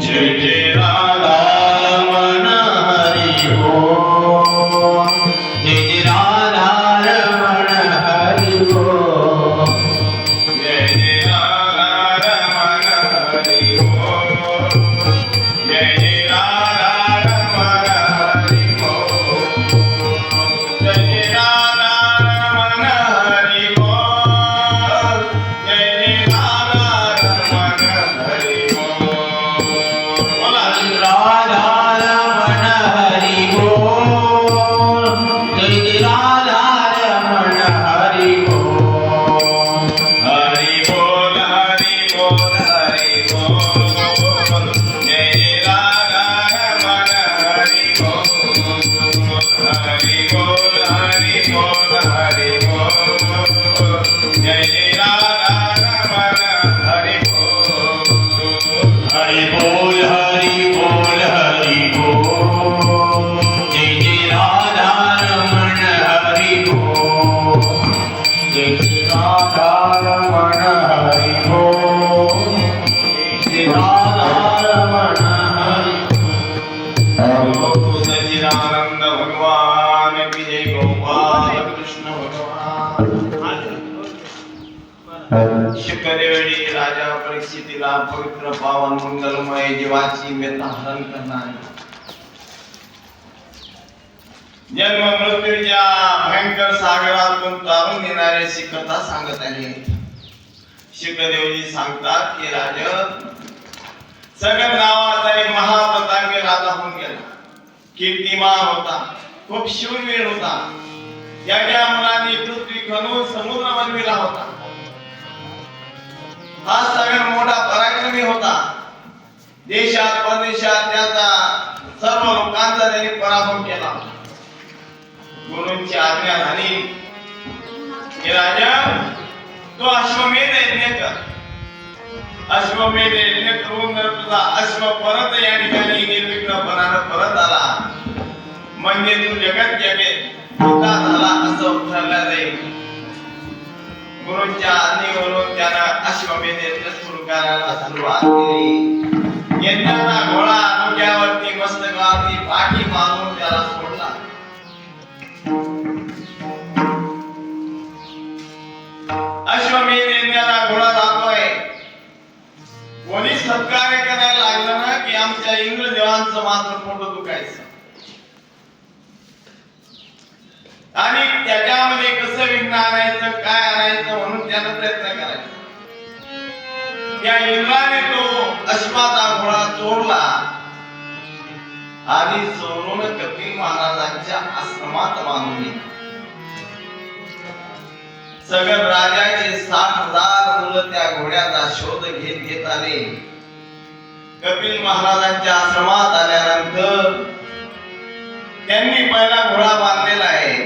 जय जय राधा रमण हरि बोल, जय जय राधा रमण हरि बोल, जय जय राधा रमण हरि बोल, जय जय राधा रमण हरि बोल, जय जय राधा रमण हरि बोल, जय जय राधा रमण हरि बोल. बोला राधा रमण हरि बोल, जय जय राधा रमण हरि बोल, हरि बोल हरि बोल हरि बोल, जय जय राधा रमण हरि बोल, हरि बोल हरि बोल हरि बोल, जय जय राधा रमण हरि बोल, हरि बोल हरि बोल हरि बोल, जय जय राधा रमण हरि बोल, जय जय राधा रमण हरि बोल, जय राधा रमण हरि बोल. सच्चिदानंद भगवान की जय. गोपाल कृष्ण भगवान. शुक्रदेवडी राजा परीक्षितीला पवित्र पावन मंगलमय जीवाची व्यथा हरण करणारी, जन्म मृत्यूच्या भयंकर सागरातून तारून नेणारी अशी कथा सांगत आहे. शुक्रदेवजी सांगतात की राजा, सगळ नावाचा एक महाप्रतांगी राजा होऊन गेला. कीर्तिमान होता, खूप शूरवीर होता. याच्या मुलांनी पृथ्वी खणून समुद्र बनविला होता. हा सगळ्यात मोठा पराक्रमी होता. देशात परदेशात त्याचा सर्व लोकांचा त्यांनी पराभव केला. गुरूंची आज्ञा झाली की राजा, तो अश्वमेध यज्ञ कर. अश्वमेध यज्ञ करून जर तुझा अश्व परत या ठिकाणी निर्विघ्नपणाने परत आला, म्हणजे तू जगत मोठा झाला असं ठरलं जाईल. गुरूंच्या आज्ञेवरून त्यानं अश्वमेध यज्ञ सुरू करायला सुरुवात केली. यज्ञाचा घोडा डोक्यावरती मस्तकावरती पाठी मारून त्याला सोडला. अश्वमेध यज्ञाचा घोडा जातोय. कोणी सत्कार्य करायला लागलं ना की आमच्या इंद्रदेवांचं मात्र पोट दुखायचं. आणि त्याच्यामध्ये कसं विघ्न आणायचं, काय आणायचं म्हणून त्यानं प्रयत्न करायचा. त्या इंद्राने तो अश्वाचा घोडा चोरला आणि चोरून कपिल महाराजांच्या आश्रमात बांधून नेला. सगळ राजाचे 60,000 मुलं त्या घोड्याचा शोध घेत घेत आले. कपिल महाराजांच्या आश्रमात आल्यानंतर त्यांनी पहिला घोडा बांधलेला आहे.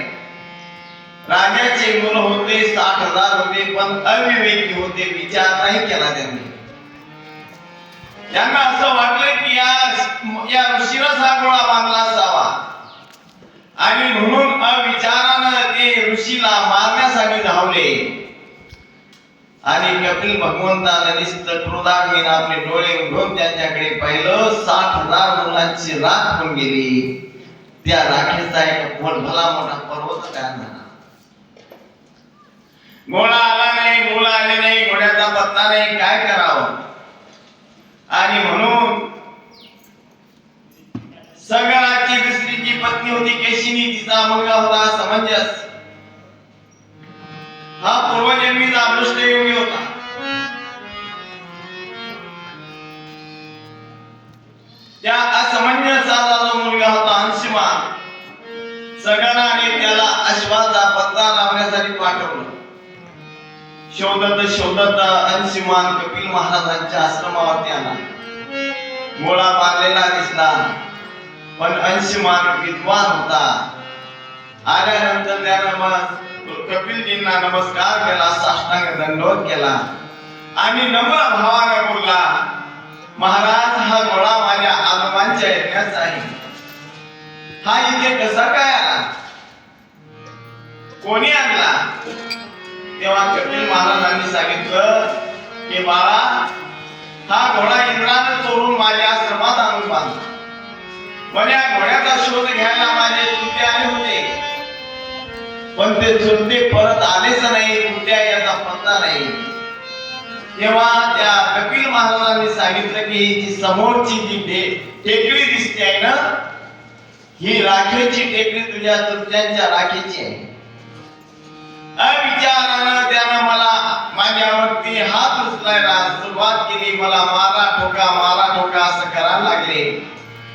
राजाचे मुलं होते 60,000 होते, पण अविवेकी होते. विचार नाही केला त्यांनी. त्यांना असं वाटलं की या ऋषीलाच हा घोडा बांधला असावा, आणि म्हणून अविचारानं ते ऋषीला मारण्यासाठी धावले. आणि कपिल भगवंताने निस्त क्रोधाग्नीन आपले डोळे उघडून त्यांच्याकडे पाहिलं. 60,000 मुलांची राख होऊन गेली. त्या राखेचा एक भला मोठा पर्वत तयार झाला. घोडा आला नाही, मुलं आले नाही, घोड्याचा पत्ता नाही, काय करावं. आणि म्हणून सगळाची दुसरीची पत्नी होती केशिनी, तिचा मुलगा होता समंजस. हा पूर्वजन्मीचा अदृष्टयोगी होता. त्या असमंजसाचा जो मुलगा होता अंशुमान, सगळ्यांनी त्याला अश्वाचा पत्ता लावण्यासाठी पाठवलं. शोधत अंशुमान कपिल महाराजांच्या आश्रमावरती आला. घोडा बांधलेला दिसला, पण अंशुमान विद्वान होता. आल्यानंतर त्यानं कपिलजींना नमस्कार केला, साष्टांग दंडवत केला आणि नम्र भावाने बोलला, महाराज, हा घोडा माझ्या आजोबांच्या यज्ञाचा आहे. हा इथे कसा काय आला, कोणी आणला? तेव्हा कपिल महाराजांनी सांगितलं की बाळा, हा घोडा इंद्राने चोरून माझ्या आश्रमात आणून बांधला. पण या घोड्याचा शोध घ्यायला माझे चुलते आले होते, पण ते चुलते परत आलेच नाही. कुठे याचा पत्ता नाही. तेव्हा त्या कपिल महाराजांनी सांगितलं की ही समोरची जी टेकडी दिसते आहे ना, ही राखेची टेकडी तुझ्या चुलत्यांच्या राखेची आहे. विचारानं त्यानं मला माझ्यावरती हात उचलायला सुरुवात केली. मला मारा ठोका असं करायला लागले.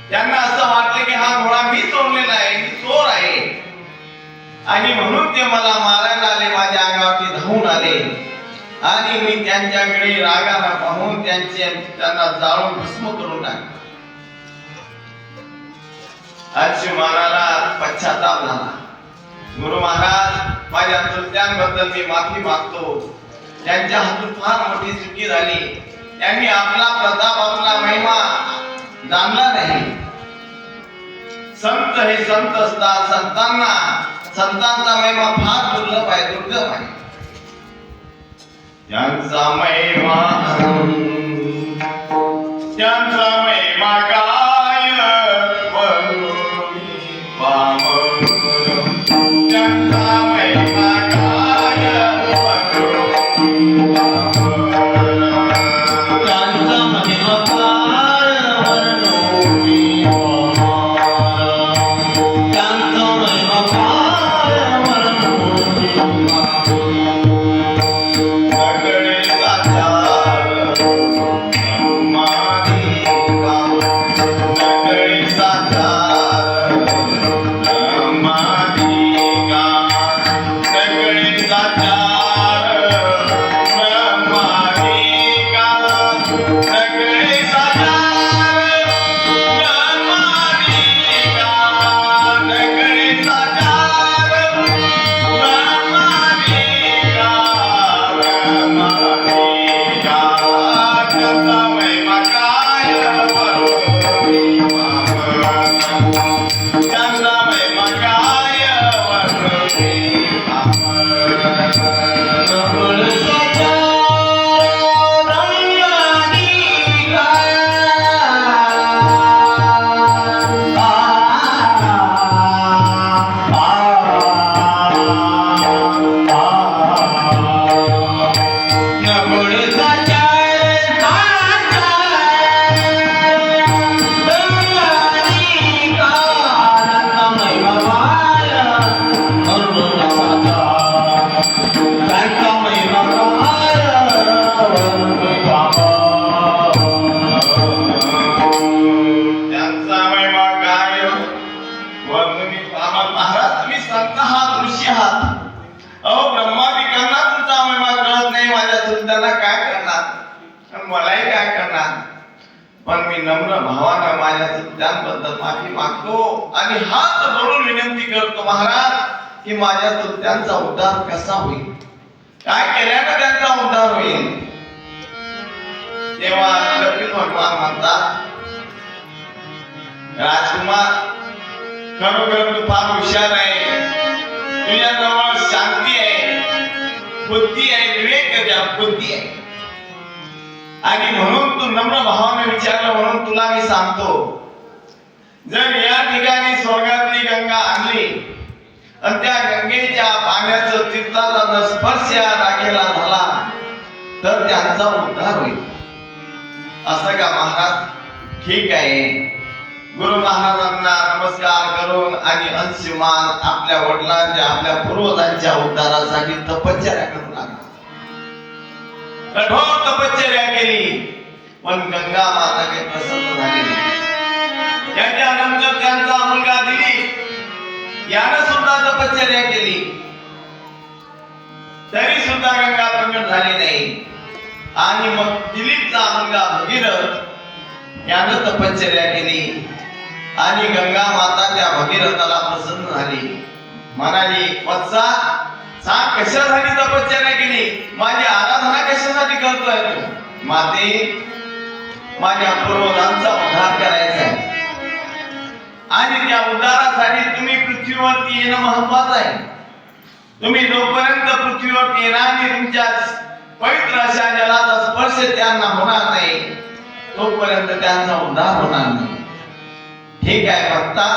त्यांना असं वाटलं की हा घोडा मी चोरलेला आहे, मी चोर आहे, आणि म्हणून ते मला मारायला आले. माझ्या अंगावरती धावून आले आणि मी त्यांच्याकडे रागानं पाहून त्यांना जाळून भस्म करून टाकले. अंशुमानाला पश्चाताप झाला. गुरु महाराज, माझ्या चुलत्यांबद्दल मी माफी मागतो. त्यांच्या हातून फार मोठी चुकी झाली. त्यांनी आपला प्रताप, आपला महिमा जाणला नाही. संत हे संत असतात. संतांचा महिमा फार दुर्लभ आहे, दुर्गम आहे. त्यांचा महिमा काय त्यांचा महिमा मलाही काय करणार. पण मी नम्र भावानं माझ्या चुलत्यांबद्दल माफी मागतो आणि हात जोडून विनंती करतो, महाराज, की माझ्या चुलत्यांचा उद्धार कसा होईल, काय केल्यानं त्यांचा उद्धार होईल. तेव्हा कपिल भगवान म्हणतात, राजकुमार, खरोखर तू फार हुशार आहे. तुझ्याजवळ शांती आहे, बुद्धी आहे, विवेक बुद्धी आहे, आणि म्हणून तू नम्र भावाने विचारलं म्हणून तुला मी सांगतो, जर या ठिकाणी स्वर्गातली गंगा आणली आणि त्या गंगेच्या पाण्याचं तीर्थाचा जर स्पर्श या राखेला झाला तर त्यांचा उद्धार होईल. असं का महाराज? ठीक आहे. गुरु महाराजांना नमस्कार करून आणि अंशुमान आपल्या वडिलांच्या, आपल्या पूर्वजांच्या उद्धारासाठी तपश्चर्या करू लागला. कठोर तपश्चर्या केली, पण गंगा माता काही प्रसन्न झाली नाही. त्याच्यानंतर त्यांचा मुलगा दिलीप यानं सुद्धा तपश्चर्या केली, तरी सुद्धा गंगा प्रकट झाली नाही. आणि मग दिलीपचा मुलगा भगीरथ यानं तपश्चर्या केली आणि गंगा माता त्या भगीरथाला प्रसन्न झाली. म्हणाली, वत्सा, सांग कशासाठी तपश्चर्या केली, माझी आराधना कशासाठी करतोय तू? माते, माझ्या पूर्वजांचा उद्धार करायचा आहे आणि त्या उद्धारासाठी तुम्ही पृथ्वीवरती येणं महत्वाचं आहे. तुम्ही जोपर्यंत पृथ्वीवरती येणार आणि तुमच्या पवित्र अशा जलाचा स्पर्श त्यांना होणार नाही, तोपर्यंत त्यांचा उद्धार होणार नाही. ठीक आहे भक्ता,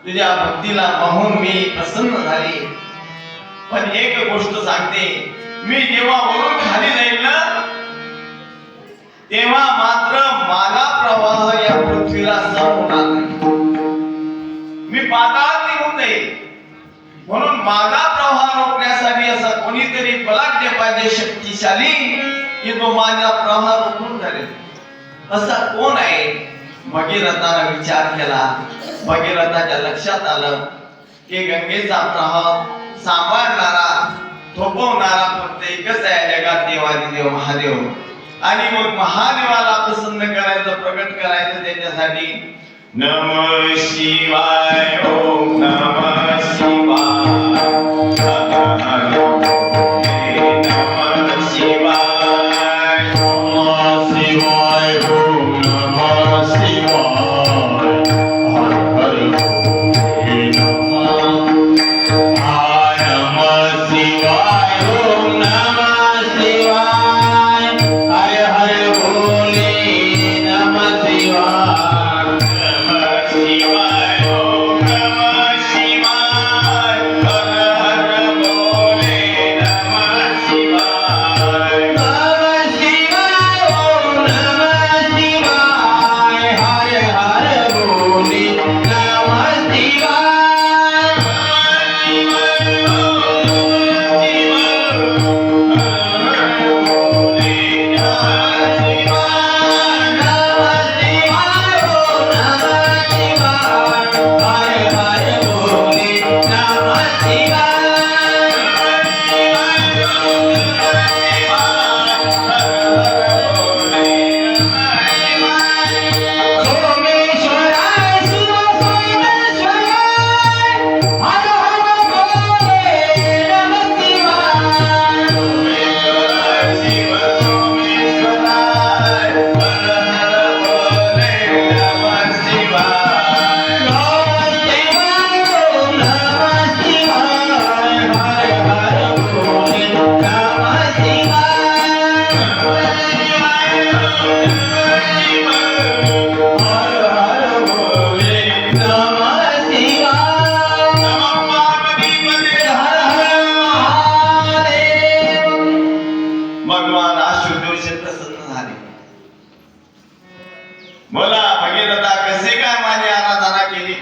तुझ्या भक्तीला पाहून मी प्रसन्न झाले. पण एक गोष्ट सांगते, मी जेव्हा वरून खाली जाईल ना, तेव्हा मात्र माझा प्रवाह या पृथ्वीला सम होणार नाही. मी पाताळात निघून जाईल. म्हणून माझा प्रवाह रोखण्यासाठी असा कोणीतरी बलाढ्य पाहिजे, शक्तिशाली, की तो माझा प्रवाह रोखून धरेल. असा कोण आहे? भगीरथानं विचार केला. भगीरथाच्या लक्षात आलं की गंगेचा प्रवाह सांभाळणारा, थोपवणारा फक्त एकच आहे जगात, देवादिदेव महादेव. आणि मग महादेवाला प्रसन्न करायचं, प्रगट करायचं त्याच्यासाठी नमः शिवाय, ओम नमः शिवाय, नमः शिवाय, नमः शिवाय, ओम नमः शिवाय, हर हर नमः शिवाय, ओम नमः शिवाय, हर हर भोले नमः शिवाय.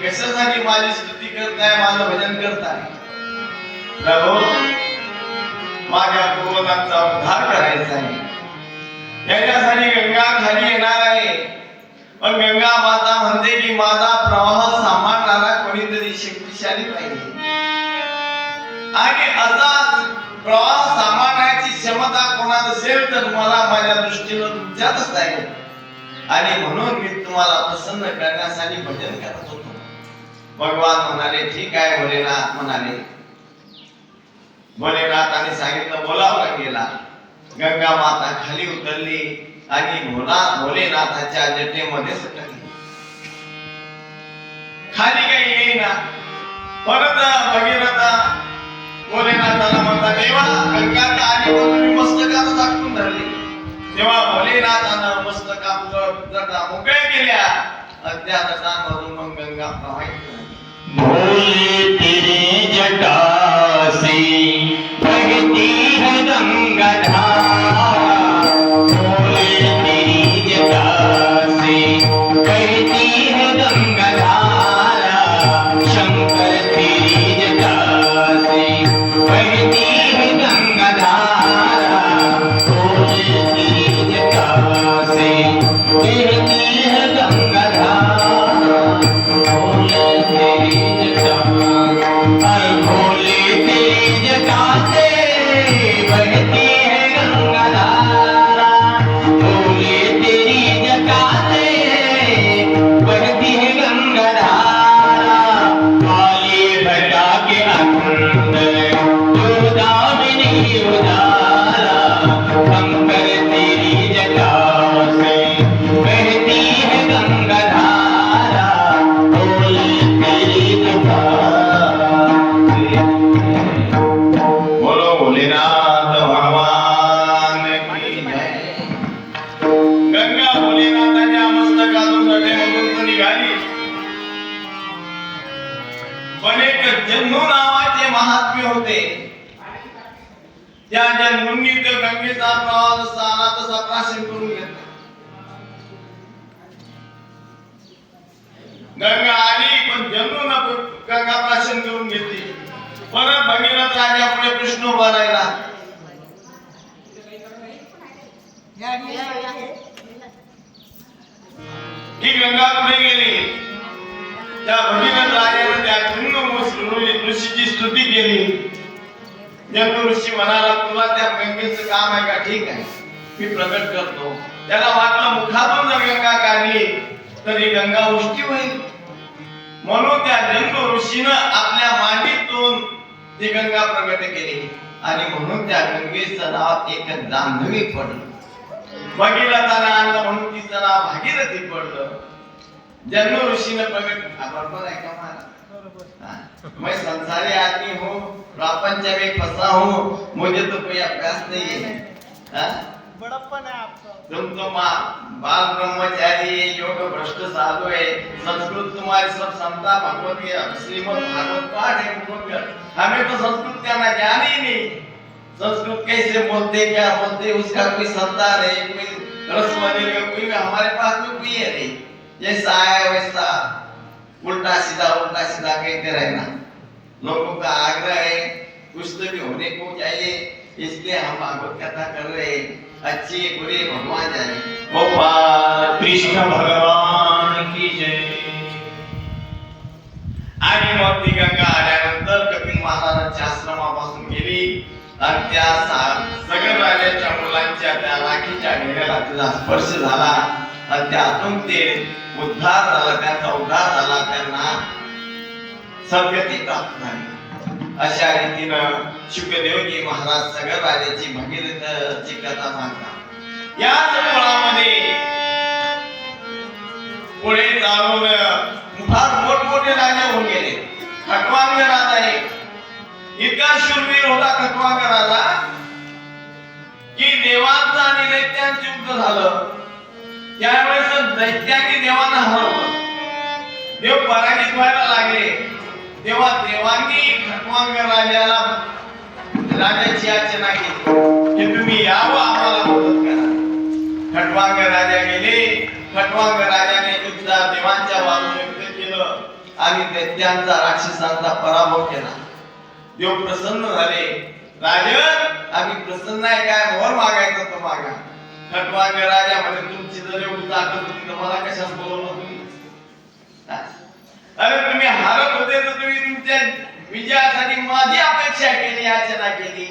कशासाठी माझी स्तुती करताय, माझं भजन करताय? प्रभू, माझ्या पूर्वजांचा उद्धार करायचा आहे. त्याच्यासाठी गंगा खाली येणार आहे. पण गंगा माता म्हणते की माझा प्रवाह सांभाळणारा कोणीतरी शक्तिशाली पाहिजे. आणि असाच प्रवाह सांभाळण्याची क्षमता कोणात असेल तर मला माझ्या दृष्टीनं तुमच्यातच आहे. आणि म्हणून मी तुम्हाला प्रसन्न करण्यासाठी भजन करत होतो. भगवान म्हणाले, ठीक आहे भोलेनाथ म्हणाले. भोलेनाथाने सांगितलं, बोलावला गेला. गंगा माता खाली उतरली आणि भोलेनाथाच्या जटेमध्ये सटकली. खाली काही येईना. परत भगीरथ भोलेनाथाला म्हणता, देवा गंगा आली म्हणून मस्तकाला झाकून धरली. तेव्हा भोलेनाथानं मस्तकावर जटा मोकळ्या केल्या. त्या जटांमधून मग गंगा प्रवाहित झाली. भोले तेरी जटा से बहती है गंगाधारा, भोले तेरी जटा से बहती है गंगाधारा, शंकर तेरी जटा से बहती है गंगाधारा, भोले तेरी जटा से बहती है गंगाधारा, भोले तेरी जटा, हर भोले तेरी जटा से बहती है गंगाधारा, भोले तेरी जटा से निघाली. पण एक जन्नू नावाचे महात्मे होते. त्या जन्मूंनी तो गंगेचा प्रवाह जसा आला तसा प्राशन करून घेतला. गंगा आली पण जन्नू नको गंगा प्राशन करून घेतली. परत भगीरथ राजा पुढे कृष्ण उभा राहिला. ही गंगा पुढे गेली. त्या भगीरथ राजाने त्या जन्नू ऋषीची स्तुती केली. जन्नू ऋषी म्हणाला तुला त्या गंगेचं काम आहे का? ठीक आहे मी प्रकट करतो. त्याला वाटलं मुखातून जर गंगा काढली तर ही गंगा उष्टी होईल. म्हणून त्या जन्नू ऋषीनं आपल्या मांडीतून ती गंगा प्रकट केली आणि म्हणून त्या गंगेचं नाव एक जान्हवी पडलं. भगीरथानं आणलं म्हणून तिचं नाव भागीरथी पडलं. जन्नू ऋषीने प्रकट बरोबर आहे का मला? मैं संसारी आदमी हूँ, प्रपंच में फंसा हूँ, मुझे तो कोई अभ्यास नहीं है. बड़प्पन है आपका. तुम तो बाल ब्रह्मचारी योग भ्रष्ट साधु है. संस्कृत तुम्हारी सब समता भगवत श्रीमद भागवत पाठ है मुझको. हमें तो संस्कृत का ज्ञान ही नहीं. संस्कृत कैसे बोलते क्या बोलते उसका कोई सत्ता नहीं, कोई रसवनी का कोई हमारे पास में कोई है नहीं. जैसा है वैसा उल्टा सीधा कहते रहना. लोगों का आग्रह है कुछ तो भी होने को चाहिए, इसलिए हम भागवत कथा कर रहे हैं. अच्छी बुरी भगवान जाने. गोपाल कृष्ण भगवान की जय. आणि मग ती गंगा आल्यानंतर कपिल महाराजांच्या आश्रमापासून गेली आणि त्या सगळ राजाच्या मुलांच्या त्या राखीच्या ढेऱ्याला तिचा स्पर्श झाला आणि त्यातून ते उद्धार झाला. त्यांचा उद्धार झाला. त्यांना सद्गती प्राप्त झाली. अशा रीतीनं शुकदेवजी महाराज सगळ राजाची भगीरथची कथा सांगतात. याच काळामध्ये पुढे जाऊन फार मोठमोठे राजे होऊन गेले. खटवांग राजा एक इतका शूरवीर होता खटवांग राजा की देवांचं आणि दैत्यांचं युद्ध झालं. त्यावेळेस दैत्यांनी देवांना हरवलं. देव पराजित व्हायला लागले. तेव्हा देवांनी खटवांग राजाला राजाची याचना केली की तुम्ही यावं आम्हाला मदत करा. खटवांग राजा गेले. खटवांग राजाने युद्धात देवांच्या बाजूने युद्ध केलं आणि दैत्यांचा राक्षसांचा पराभव केला. देव प्रसन्न झाले. राजन आम्ही प्रसन्न आहे काय? वर मागायचं तो मागा. खटवांग राजा म्हणे तुमची जर एवढी ताकद होती तर मला कशाला बोलवलं तुम्ही? अरे तुम्ही हारत होते तर तुम्ही तुमच्या विजयासाठी माझी अपेक्षा केली, याचना केली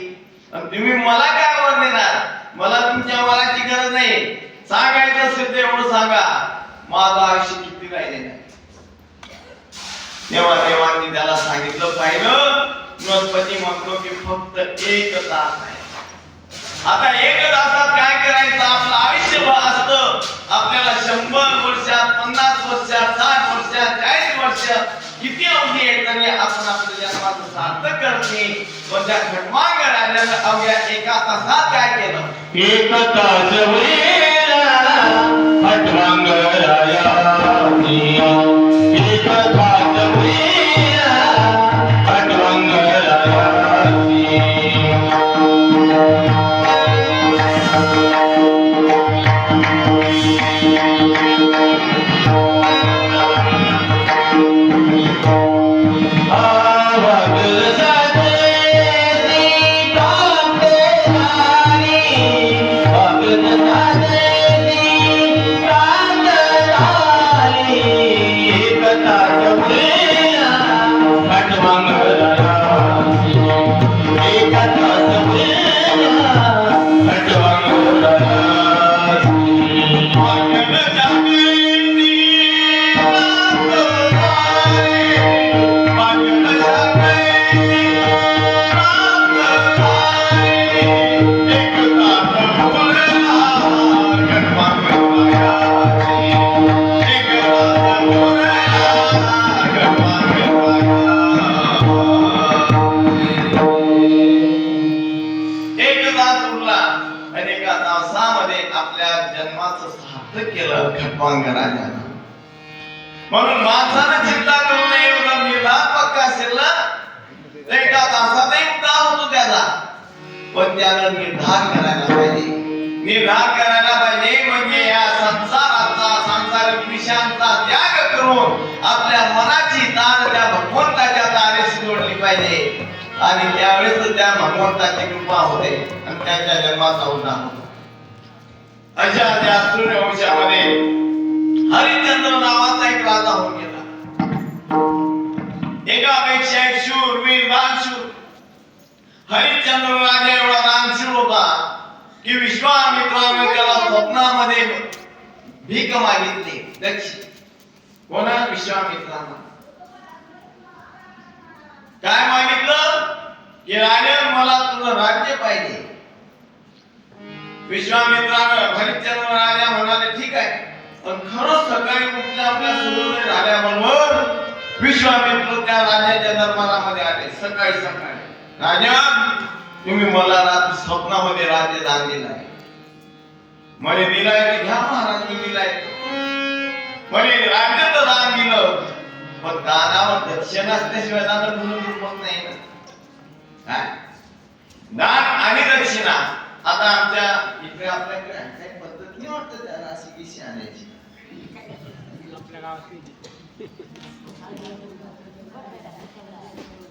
आणि तुम्ही मला काय वर देणार? मला तुमच्या वराची गरज नाही. सांगायचं असेल ते एवढं सांगा. माझं आयुष्य किती राहिले नाही. तेव्हा देवांनी त्याला सांगितलं पाहिलं. बृहस्पती म्हणतो की फक्त 1 तास आहे. आता 1 तासात काय करायचं? आपलं आयुष्य असतं. आपल्याला 100 वर्षात 50 वर्षात 60 वर्षात 40 वर्ष किती अवधी आहे तरी आपण आपल्या जन्माचं सार्थक करते. पण त्या खटवांग राजाने अवघ्या 1 तासात काय केलं? 1 तास वेळा खटवांग राजानी. 1 तास वेळा खटवांग राजानी. म्हणून माणसानं चिंता करू नये. उलट निर्धार पक्का असेल ना तर एका तासातही उद्धार होतो त्याचा. पण त्यानं निर्धार करायला पाहिजे. निर्धार करायला पाहिजे म्हणजे या संसाराचा सांसारिक विषयांचा त्याग करून आपल्या मनाची ताण त्या भगवंताच्या तारेशी जोडली पाहिजे. आणि त्यावेळेस त्या भगवंताची कृपा होते आणि त्याच्या जन्माचा उद्धार होतो. अशा त्या सूर्यवंशामध्ये हरिश्चंद्र नावाचा एक राजा होऊन गेला. एकापेक्षा एक शूरवीर दानशूर. हरिश्चंद्र राजा एवढा दानशूर होता की विश्वामित्राने त्याला स्वप्नामध्ये भीक मागितली. दक्षिण कोणा विश्वामित्रांना काय मागितलं की राजा मला तुझं राज्य पाहिजे. विश्वामित्रानं हरिश्चंद्र राजा म्हणाले ठीक आहे. पण खरंच सकाळी उठल्या आपल्या सूर्योदय झाल्याबरोबर विश्वामित्र त्या राजाच्या दरबारामध्ये आले. सकाळी राजा तुम्ही मला रात्री स्वप्नामध्ये राज्य दान दिलाय. म्हणे दिलाय तर घ्या महाराज मी दिलाय. म्हणे राज्य तर दान दिलं पण दानावर दक्षिणा असल्याशिवाय दान म्हणून होत नाही ना. काय दान आणि दक्षिणा. आता आमच्या इकडे आपल्याकडे काही पद्धत नाही वाटत त्याला अशी किशी आणायची.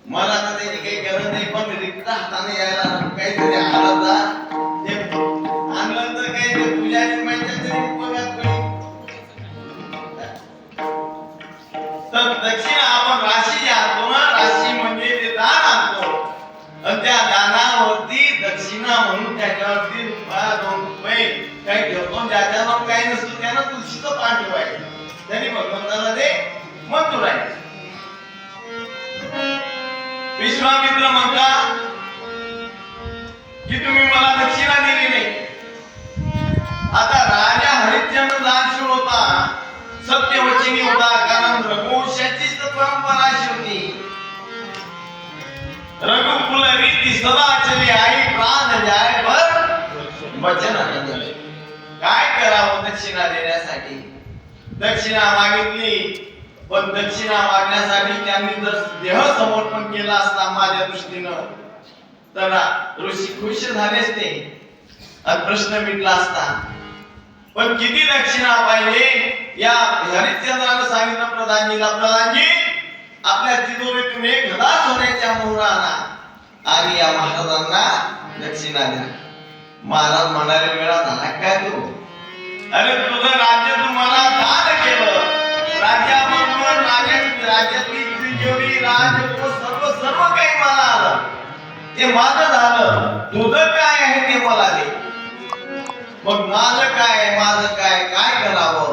मला तर त्याची काही गरज नाही. पण रिक्त हाताने यायला काहीतरी आलं ते आणलं तर काही ते पुजारी माहिती तरी उपयोगात पडेल. तर दक्षिणा आपण राशी जी आणतो ना राशी म्हणजे ते दान आणतो आणि त्या दानावरती दक्षिणा म्हणून त्याच्यावरती रुपया 2 रुपये काही ठेवतो. ज्याच्यावर काही नसतो त्यानं तुळशीचं पान ठेवायचं. त्यांनी भगवंताला ते मंजूर आहे. विश्वामित्र म्हणता की तुम्ही मला दक्षिणा दिली नाही. आता राजा हरिश्चंद्र दानशूर होता. सत्यवचनी होता. कारण रघुवंशाचीच परंपरा अशी होती. रघुकुल रीती सदा चली आई प्राण जाय पर वचन आनंद. काय करावं दक्षिणा देण्यासाठी. दक्षिणा मागितली पण दक्षिणा मागण्यासाठी त्यांनी जर देह समर्पण केला असता माझ्या दृष्टीनं तर ऋषी खुश झाले असते आणि प्रश्न मिटला असता. पण किती दक्षिणा पाहिजे या हरिश्चंद्रानं सांगितलं प्रधानजीला. प्रधानजी आपल्या तिजोरीतून 1000 सोन्याच्या मोहरा आणा आणि या महाराजांना दक्षिणा द्या. महाराज म्हणाले वेळा झाला काय तू. अरे तुझं राज्य तुम्हाला दान केलं. राज्याबरोबर राज्यातली तिजोरी सर्व काही मला आलं. ते माझं झालं. तुझं काय आहे ते मला दे. मग माझं काय करावं.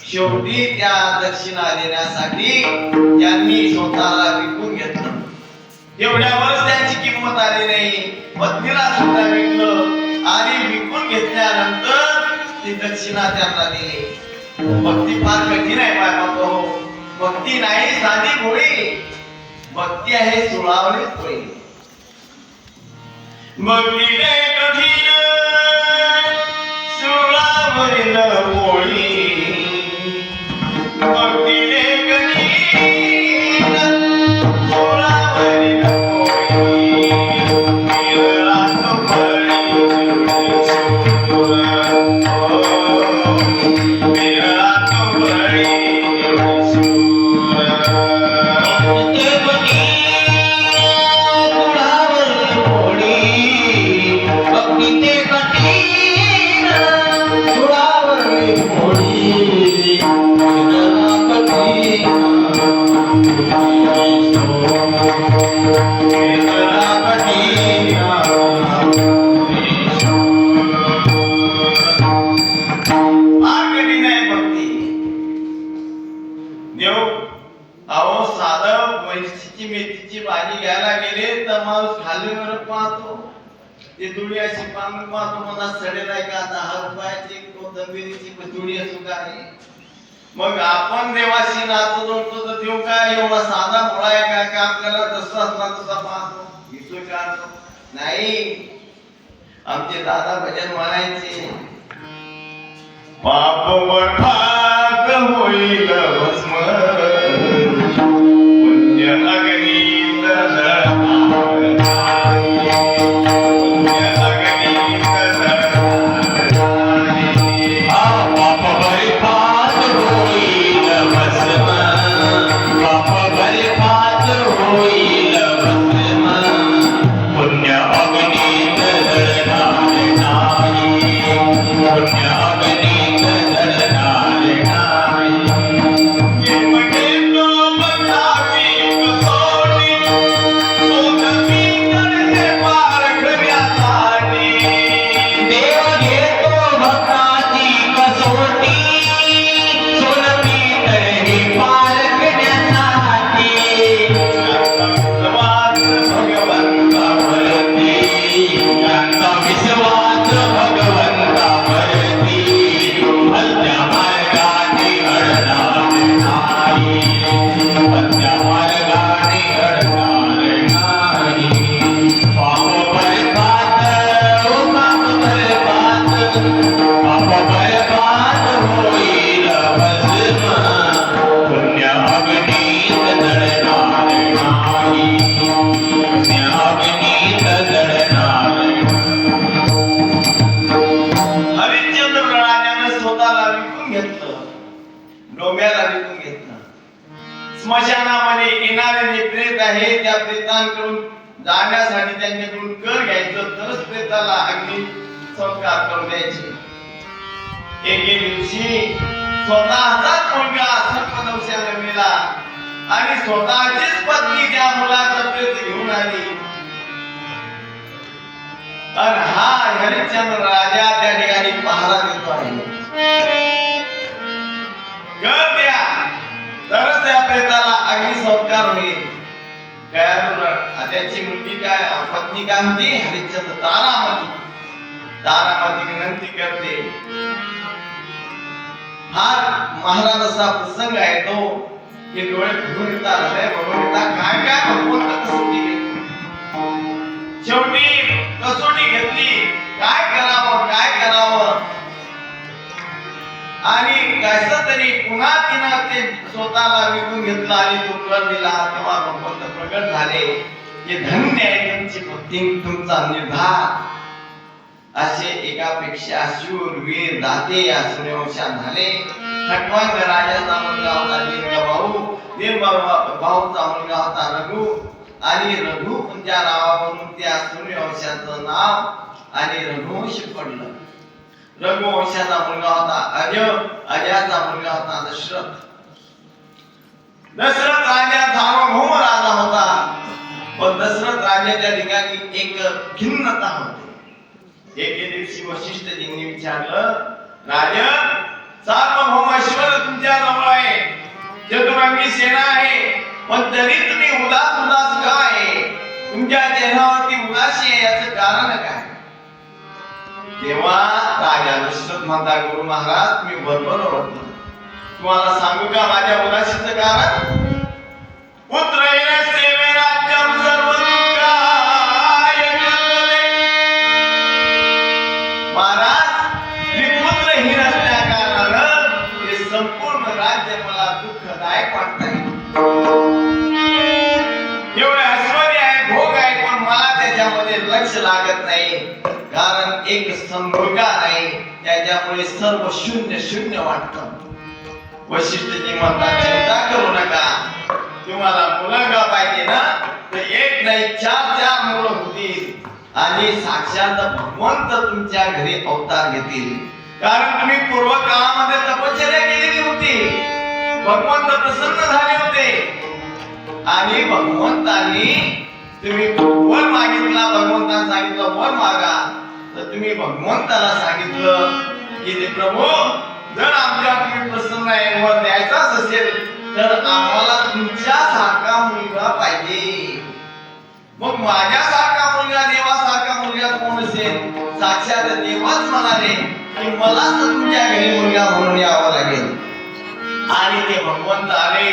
शेवटी त्या दक्षिणा देण्यासाठी त्यांनी स्वतःला विकून घेतलं. एवढ्यावरच त्यांची किंमत आली नाही. पत्नीला सुद्धा विकलं आणि विकून घेतल्यानंतर ती दक्षिणा त्यांना दिली. भक्ती फार कठीण आहे बाबा. भक्ती नाही साधी गोळी. भक्ती आहे सुळावली पोळी. भक्ती नाही कठीण सुळावरील पोळी. भक्ती नाही कठीण सुळावरील पोळी. मिळातो फळी मेथीची भाजी घ्यायला गेले तर माणूस खालीवर पाहतो. ते दुडी अशी पाहून पाहतो मला सडेल आहे का. 10 रुपयाची कोथिंबीरीची दुडी असू काय. मग आपण देवाशी नातं जोडतो तर देव काय एवढा साधा भोळा आहे काय का आपल्याला जसा असला तसा पाहतो. विचारतो नाही. आमचे दादा भजन म्हणायचे पाप वर भाग होईल भस्म राजाला विकून घेतलं. स्मशानामध्ये येणारे जे प्रेत आहे त्या प्रेतांकडून जाण्यासाठी त्यांच्याकडून कर घ्यायचं, तरच प्रेताला अग्नी संस्कार करून द्यायचे. एके दिवशी स्वतःचाच मुलगा सर्पदंशाने मेला आणि स्वतःचीच पत्नी त्या मुलाचा प्रेत घेऊन आली. आणि हा हरिश्चंद्र राजा त्या ठिकाणी पहारा देतो आहे. कर द्या तरच त्या प्रेताला अग्निसंस्कार होईल. त्याची मुलगी काय पत्नी काय म्हणते, हरिश्चंद्र तारामती विनंती करते. हा महाराज असा प्रसंग आहे तो की डोळे भरून येतात, हृदय भरून येतात. काय काय भगवंत कसोटी घेतली, शेवटी कसोटी घेतली. काय करावं आणि कसं तरी पुन्हा तिनं ते स्वतःला विकून घेतलं आणि तो कर दिला. तेव्हा भगवंत प्रगट झाले की धन्य आहे तुमची पत्नी, तुमचा निर्धार. असे एकापेक्षा शूरवीर दाते या सूर्यवंशात झाले. खटवांग राजाचा मुलगा होता भाऊचा मुलगा होता रघु आणि रघु त्या नावावरून त्या सूर्यवंशाचं नाव आणि रघुवंश पडलं. रघुवंशाचा मुलगा होता अजयाचा मुलगा होता दशरथ. दशरथ राजा सार्वभौम राजा होता, पण दशरथ राजाच्या ठिकाणी एक खिन्नता होती. एके दिवशी वशिष्ठजींनी विचारलं, राजन सार्वभौमेश्वर तुमच्या जवळ आहे, चतुरंगी सेना आहे, पण तरी तुम्ही उदास का आहे? तुमच्या चेहऱ्यावरती उदासी आहे, याचं कारण काय? तेव्हा राजा दशरथ म्हणता, गुरु महाराज मी बरोबर ओळखतो. तुम्हाला सांगू का माझ्या उदासीचं कारण? पुत्र सेवे राज्यम सर्व दुःखाय जन्मले. महाराज मी पुत्रहीन असल्या कारणानं हे संपूर्ण राज्य मला दुःखदायक वाटतंय. एवढे ऐश्वर्य आहे, भोग आहे, पण मला त्याच्यामध्ये लक्ष लागत नाही. कारण एक मुलगा आहे, त्याच्यामुळे सर्व शून्य वाटतं. वशिष्ठजी म्हणतात, चिंता करू नका, तुम्हाला मुलगा पाहिजे ना तर एक नाही चार मुलं होतील आणि साक्षात भगवंत तुमच्या घरी अवतार घेतील. कारण तुम्ही पूर्व काळामध्ये तपश्चर्या केलेली होती, भगवंत प्रसन्न झाले होते आणि भगवंतांनी तुम्ही वर मागितला, भगवंताने सांगितलं वर मागा, तर तुम्ही भगवंताला सांगितलं की प्रभू जर आमच्यावर तुम्ही प्रसन्न आहे, वर द्यायचाच असेल तर आम्हाला तुमच्यासारखा मुलगा पाहिजे. मग माझ्यासारखा मुलगा, देवासारखा मुलगा कोण असेल? साक्षात देवच म्हणाले की मला तुमच्या घरी मुलगा म्हणून यावं लागेल. आणि ते भगवंत आले.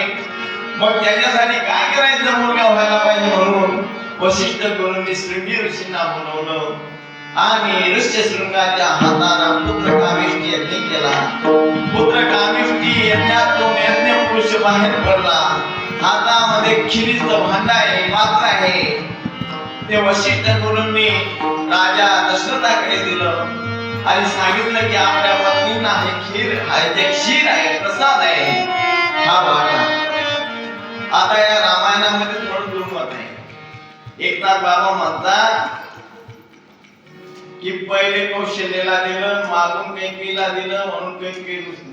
मग त्याच्यासाठी काय करायचं? मुलगा व्हायला पाहिजे म्हणून वशिष्ठ गुरूंनी शृंगी ऋषींना बोलवलं आणि ऋष्य शृंगाच्या हाताने पुत्र कामिष्ठी यज्ञ केला. पुत्र कामिष्ठी यज्ञातून यज्ञ पुरुष बाहेर पडला. हातामध्ये खिरीचं भांड आहे, पात्र आहे. ते वशिष्ठ गुरूंनी राजा दशरथाकडे दिलं आणि सांगितलं की आपल्या पत्नींना हे खीर आहे, जे क्षीर आहे, प्रसाद आहे, हा वाटा. आता या रामायणामध्ये थोडं दुर्मत आहे. एकनाथ बाबा म्हणतात की पहिले कौशल्याला दिलं, मागून कैकेयीला दिलं म्हणून कैकेयी रुसली.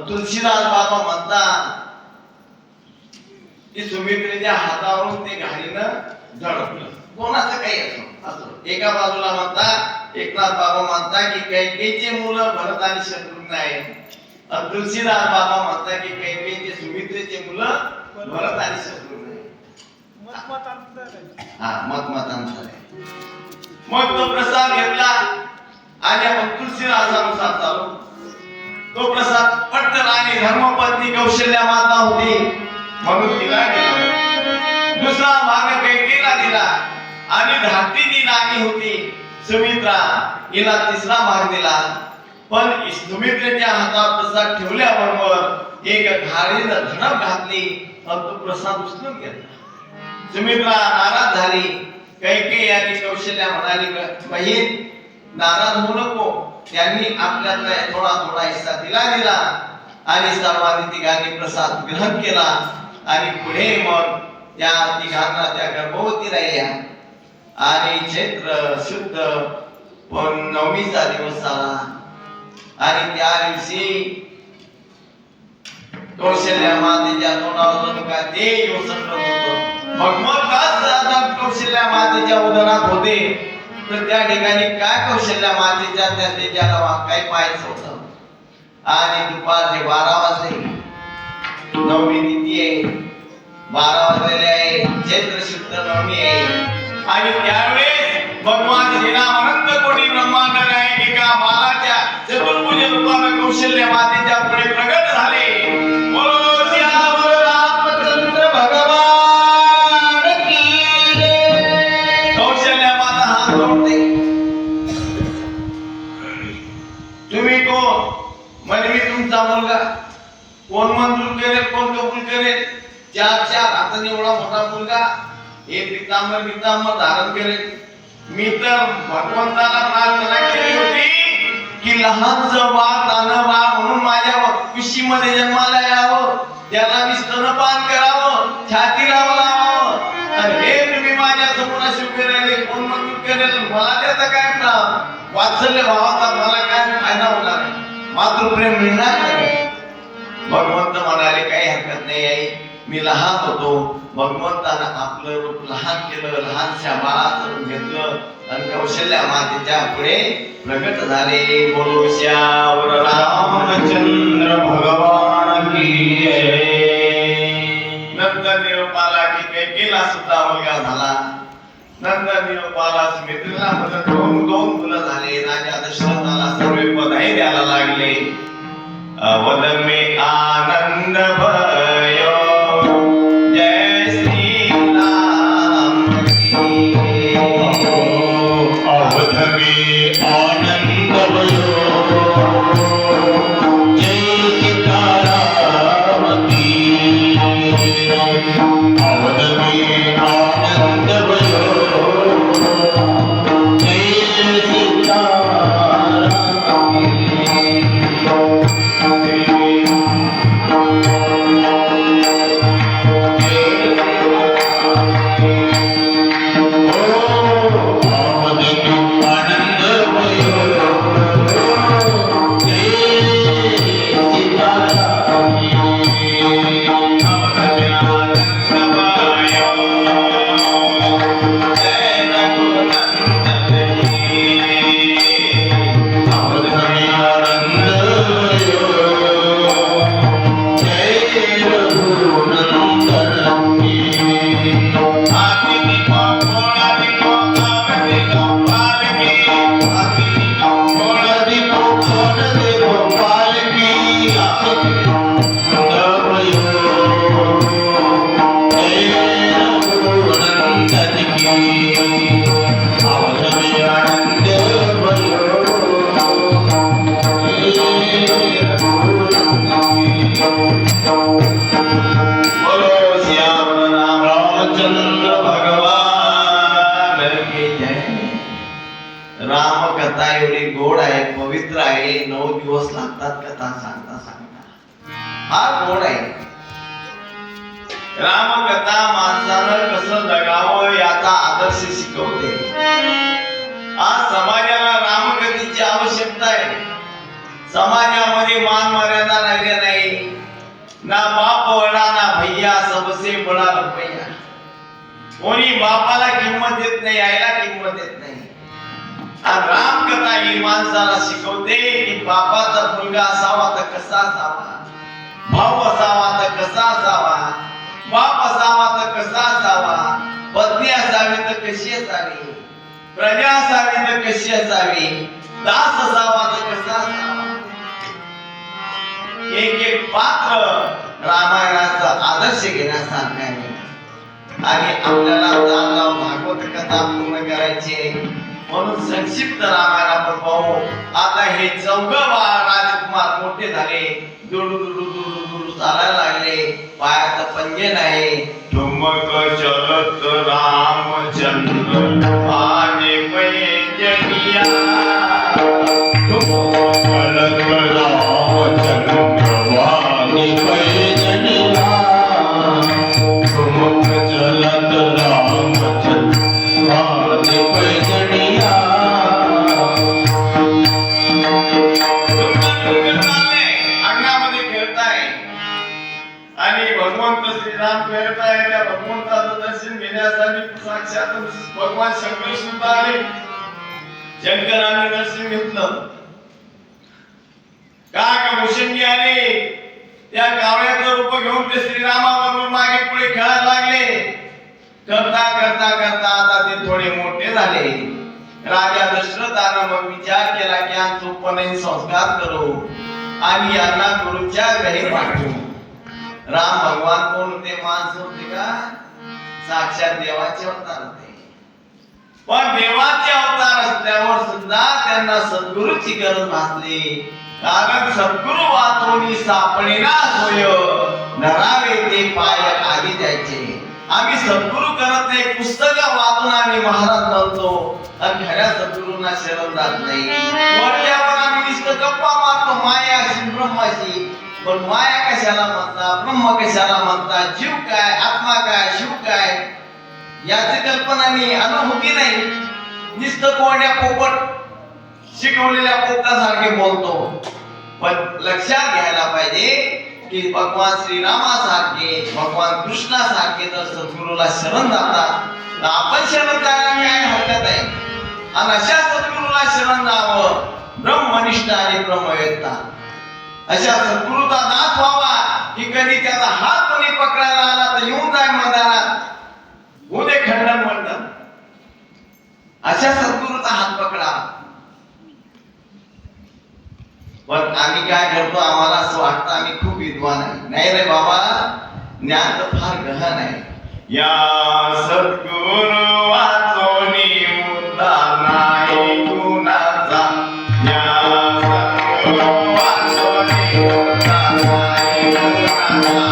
तुलसीदास बाबा म्हणतात की सुमित्रेच्या हातावरून ते घालीनं झळकलं. कोणाचं काही असो. एका बाजूला म्हणतात एकनाथ बाबा म्हणतात की कैकेयीचे मुलं भरत आणि शत्रुघ्न आहे. तुलसीदास बाबा म्हणतात की कैकेयीचे सुमित्रेचे मुलं भरत आणि शत्रुघ्न आहे. मतमतांतर आहे. मग तो प्रसाद घेतला आणि आपण तुलसीदासानुसार चालू. तो प्रसाद पट्ट राणी धर्मपत्नी कौशल्या माता होती म्हणून तिला दिला. दुसरा भाग कैकेयीला दिला आणि धाकटी राणी होती सुमित्रा, हिला तिसरा भाग दिला. पण सुमित्रेच्या हातात प्रसाद ठेवल्याबरोबर एक घारीनं धडक घातली आणि तो प्रसाद उचलून घेतला. सुमित्रा नाराज झाली. कैकेयी आणि कौशल्या म्हणाली, बहीण नाराज होऊ नको. त्यांनी आपल्यातला थोडा हिस्सा दिला आणि सर्वांनी तिघांनी प्रसाद ग्रहण केला आणि पुढे मग त्या तिघांना त्या गर्भवती राहिल्या आणि चैत्र शुद्ध नवमीचा दिवस आला आणि त्या दिवशी कौशल्या मातेच्या तोंडावरून का ते योसंत होतं भगवंत कौशल्या मातेच्या उदरात होते तर त्या ठिकाणी काय कौशल्या मातेच्या त्या तेजाला काय पाहायचं होतं आणि दुपारचे 12 वाजले नवमी तिथी आहे 12 वाजलेले आहे चैत्र शुद्ध नवमी आहे आणि त्यावेळेस भगवान श्रीराम अनंत कोटी ब्रह्मांड नायिका बालाच्या चतुर्भुज रूपाने कौशल्या मातेच्या पुढे प्रगट झाले बोलो श्यामल रामचंद्र भगवान की जय कौशल्या माता हात जोडते तुम्ही कोण म्हणजे मी तुमचा मुलगा कोण मंजूर करेल कोण कबूल करेल 4 हाताने एवढा मोठा मुलगा हे पितांबर धारण करेल मी तर भगवंताला प्रार्थना केली होती की लहानचं बाळ तानं बाळ म्हणून माझ्या कुशीमध्ये जन्माला यावं त्याला मी स्तनपान करावं छाती लावावं आणि हे तुम्ही माझ्या समोर शुभ राहिले कोण मंजूर करेल मला त्याचा काय वात्सल्य भावाचा मला काय फायदा होणार मातृप्रेम मिळणार नाही भगवंत म्हणाले काही हरकत नाही आई मी लहान होतो भगवंतानं आपलं रूप लहान केलं लहानशा बाळाचं रूप घेतलं आणि कौशल्या मातेच्या पुढे प्रगट झाले बोलो श्याम रामचंद्र भगवान की जय नंतर निरोपाला की कैकेयीला सुद्धा मुलगा झाला नंतर निरोपाला सुमित्रेला दोन मुलं झाले राजा दशरथाला सर्व पदही द्यायला लागले अवध में आनंद भयो जय श्री राम की अवध में आनंद भयो जय सीताराम की अवध में आनंद भयो जय सीताराम रामकथा एवढी गोड आहे पवित्र आहे 9 दिवस लागतात कथा सांगता सांगता फार गोड आहे रामकथा माणसानं कसं जगावं याचा आदर्श शिकवते आज समाजाला रामकथेची आवश्यकता आहे समाजामध्ये मान मर्यादा राहिल्या नाही ना बाप वडा ना भैया सबसे बडा रुपया कोणी बापाला किंमत देत नाही आईला किंमत देत नाही आणि रामकथा ही माणसाला शिकवते की बापाचा मुलगा असावा तर कसा असावा भाऊ असावा तर कसा असावा बाप असावा तर कसा असावा पत्नी असावी तर कशी असावी प्रजा असावी तर कशी असावी दास असावा तर कसा असावा एक एक पात्र रामायणाचा आदर्श घेण्यासारखं आहे आणि आपल्याला भागवत कथा पूर्ण करायची आहे म्हणून संक्षिप्त रामायण आपण पाहू आता हे 4 राजकुमार मोठे झाले दुडू दुडू दुडू दुडू चालायला लागले पायात पंजे नाही ठुमक चलत रामचंद्र आने पैजनिया ठुमक चलत रामचंद्र आणि भगवंत श्रीराम फिरत आहे त्या भगवंताचं दर्शन घेण्यासाठी साक्षात भगवान शंकर सुद्धा आले. शंकराने दर्शन घेतलं. काकभूषणी आले. त्या कावळ्याचं रूप घेऊन ते श्रीरामाबरोबर मागे पुढे खेळायला लागले. करता करता करता आता ते थोडे मोठे झाले. राजा दशरथानं मग विचार केला की यांचा उपनयन संस्कार करू आणि यांना गुरुच्या घरी पाठवू. राम भगवान कोण होते? माणसं होते का? साक्षात देवाचे अवतार होते. पण देवाचे अवतार असल्यावर सुद्धा त्यांना सद्गुरूची गरज भासली. कारण सद्गुरु वाचोनी सापडेना सोय, धरावे ते पाय आधी द्यायचे. आम्ही सद्गुरु करत नाही, पुस्तक वाचून आम्ही महाराज बनतो आणि खऱ्या सद्गुरूंना शरण जात नाही. वरच्यावर आम्ही नुसतं गप्पा मारतो मायाशी ब्रह्माशी. पण माया कशाला म्हणता, ब्रह्म कशाला म्हणता, जीव काय, आत्मा काय, शिव काय याची कल्पना नाही, अनुभूती नाही. नुसतं कोण्या पोपट शिकवलेल्या पोपटासारखे बोलतो. पण लक्षात घ्यायला पाहिजे की भगवान श्रीरामासारखे, भगवान कृष्णासारखे जर सद्गुरूला शरण जातात तर आपण शरण जायला काय हरकत आहे. आणि अशा सद्गुरूला शरण जावं, ब्रह्मनिष्ठ आणि ब्रह्मवेत्ता अशा सद्गुरूचा नाश व्हावा की कधी त्याचा हात कोणी पकडायला आला तर येऊन जाय मैदानात, उदे खंडन म्हणतात. अशा सद्गुरूचा हात पकडा. पण आम्ही काय करतो, आम्हाला असं वाटतं आम्ही खूप विद्वान आहे. नाही रे बाबा, ज्ञान तर फार गहन आहे. या सद्गुरु वाचोनी मुद्दा नाही गुणाचा. या सद्गुरु वाचोनी मुद्दा नाही गुणाचा.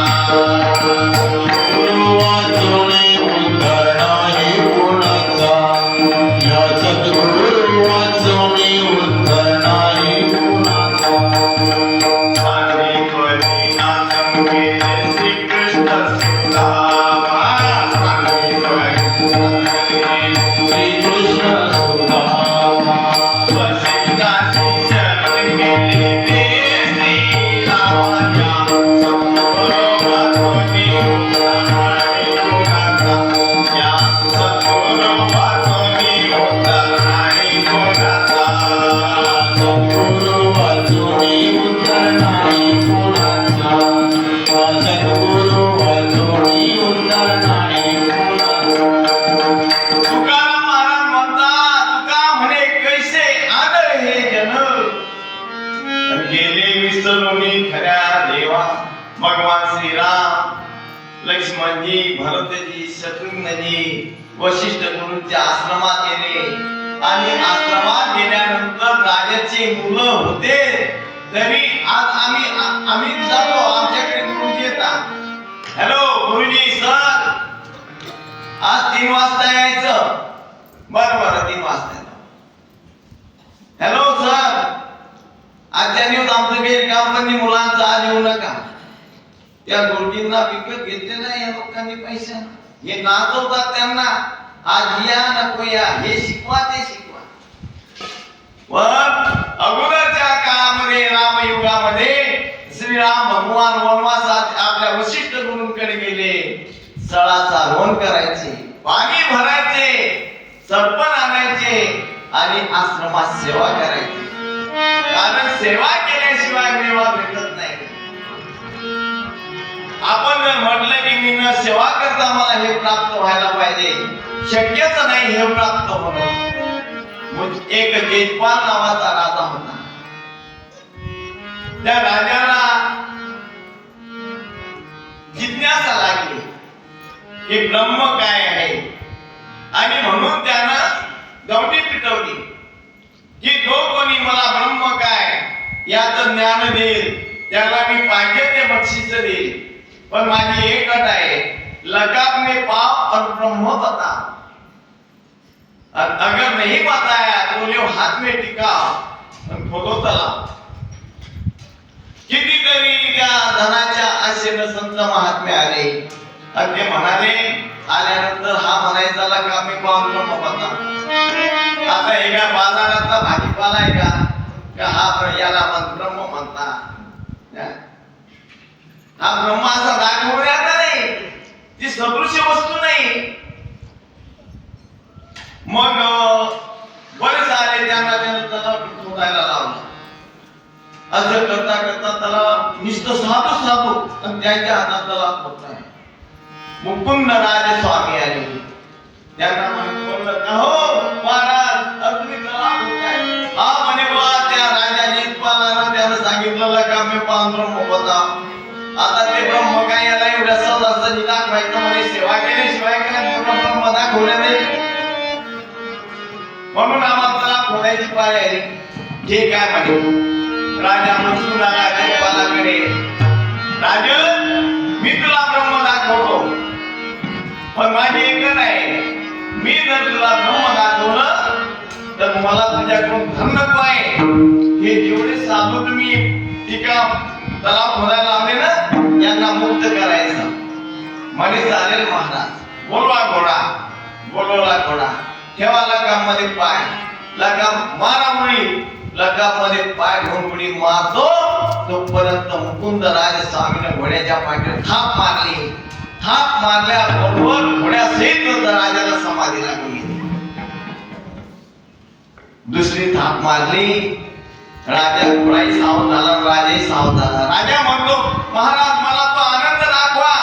सद्गुरु वाचोनी मुद्दा नाही गुणाचा. या सद्गुरु वाचोनी मुद्दा नाही गुणाचा. सांगितले नाथम गेले श्रीकृष्ण सुदामा. श्रीकृष्ण सुदामा. वसिष्ठाची शरण गेले ते श्रीरामाच्या. सद्गुरु वाचोनी मुद्दा नाही गुणाचा. या सद्गुरु वाचोनी मुद्दा नाही गुणाचा. सद्गुरु वाचोनी मुद्दा नाही गुणाचा. सद्गुरु वाचोनी मुद्दा नाही गुणाचा. तुकाराम महाराज म्हणतात, तुका म्हणे कैसे आदर हे जन, गेले विसरून खऱ्या देवा. भगवान श्रीराम, लक्ष्मणजी, भरतजी, शत्रुघ्नजी वशिष्ठ गुरूंच्या आश्रमात गेले. आणि आश्रमात गेल्यानंतर राजाचे मुलं होते तरी आज आम्ही जातो, आमच्याकडे गुरुजी येतात. हॅलो गुरुजी, सर आज 3 वाजता यायचं. बरं 3 वाजता येतो. हॅलो सर, आजच्या दिवस आमचं काही काम पण नाही, मुलांचं आज येऊ नका. त्या गुरुजींना विकत घेतले नाही या लोकांनी पैसे. हे नाचवतात त्यांना, आज या नको या, हे शिकवा ते शिकवा. पण अगोदरच्या काळामध्ये रामयुगामध्ये श्रीराम भगवान वनवासात आपल्या वशिष्ठ गुरूंकडे गेले. सळाचा रोण करायचे, पाणी भरायचे, सरपण आणायचे आणि आश्रमात सेवा करायची. कारण सेवा केल्याशिवाय मेवा भेटत नाही. आपण जर म्हटलं की मी न सेवा करता मला हे प्राप्त व्हायला पाहिजे, शक्यच नाही हे प्राप्त होणं. एक जेजपाल नावाचा राजा होता. त्या राजाला जिज्ञासा लागली की ब्रह्म काय आहे. आणि म्हणून त्यानं गवटी पिटवली की जो कोणी मला ब्रह्म काय याचं ज्ञान देईल त्याला मी पाहिजे ते बक्षीस देईल. पण माझी एक अट आहे, लकाब में पाप और ब्रह्म बता. अगर नहीं बताया तो ले हाथ में टिका और खोदो तलाव. कितीतरी त्या धनाच्या आशेनं संत महात्मे आले आणि ते म्हणाले, आल्यानंतर हा म्हणायचा लकाब में पाप ब्रह्म बता. आता एका बाजारातला भाजीपाला आहे का हा याला ब्रह्म म्हणता. हा ब्रह्म असा दाखवून आणि त्यांच्या हातात तलाक होत नाही. मुकुंद राज स्वामी आले, त्यांना म्हणलं का हो महाराज तुम्ही तलाक होताय? हा म्हणे बा त्या राजा जयपालानं त्यानं सांगितलं का मी पांढरं होता. आता ते ब्रह्म काय याला एवढ्या सहजासहजी दाखवायचं म्हणे, सेवा केल्याशिवाय काय ब्रह्म दाखवलं नाही. म्हणून आम्हाला तलाक होण्याची पाळी आली. ठीक आहे म्हणे. राजा म्हणून आला जयपालाकडे, राजन मी तुला ब्रह्म दाखवतो, पण माझी एक आहे, मी जर तुला ब्रह्म दाखवलं तर मला तुझ्याकडून धन नको आहे. हे जेवढे साधू तुम्ही टीका तलाक होण्याला लावले ना, यांना मुक्त करायचं. म्हणे चालेल महाराज. बोलवा घोडा. बोलवला घोडा. ठेवा लगाममध्ये पाय. लगाम मारा मुळी. लगाममध्ये पाय घेऊन मुळी मारतो तोपर्यंत मुकुंद राज स्वामीने घोड्याच्या पाठीवर थाप मारली. थाप मारल्याबरोबर घोड्यासहित राजाला समाधी लागून गेली. दुसरी थाप मारली. राजा घोडाही सावध झाला, राजाही सावध झाला. राजा म्हणतो महाराज मला तो आनंद दाखवा,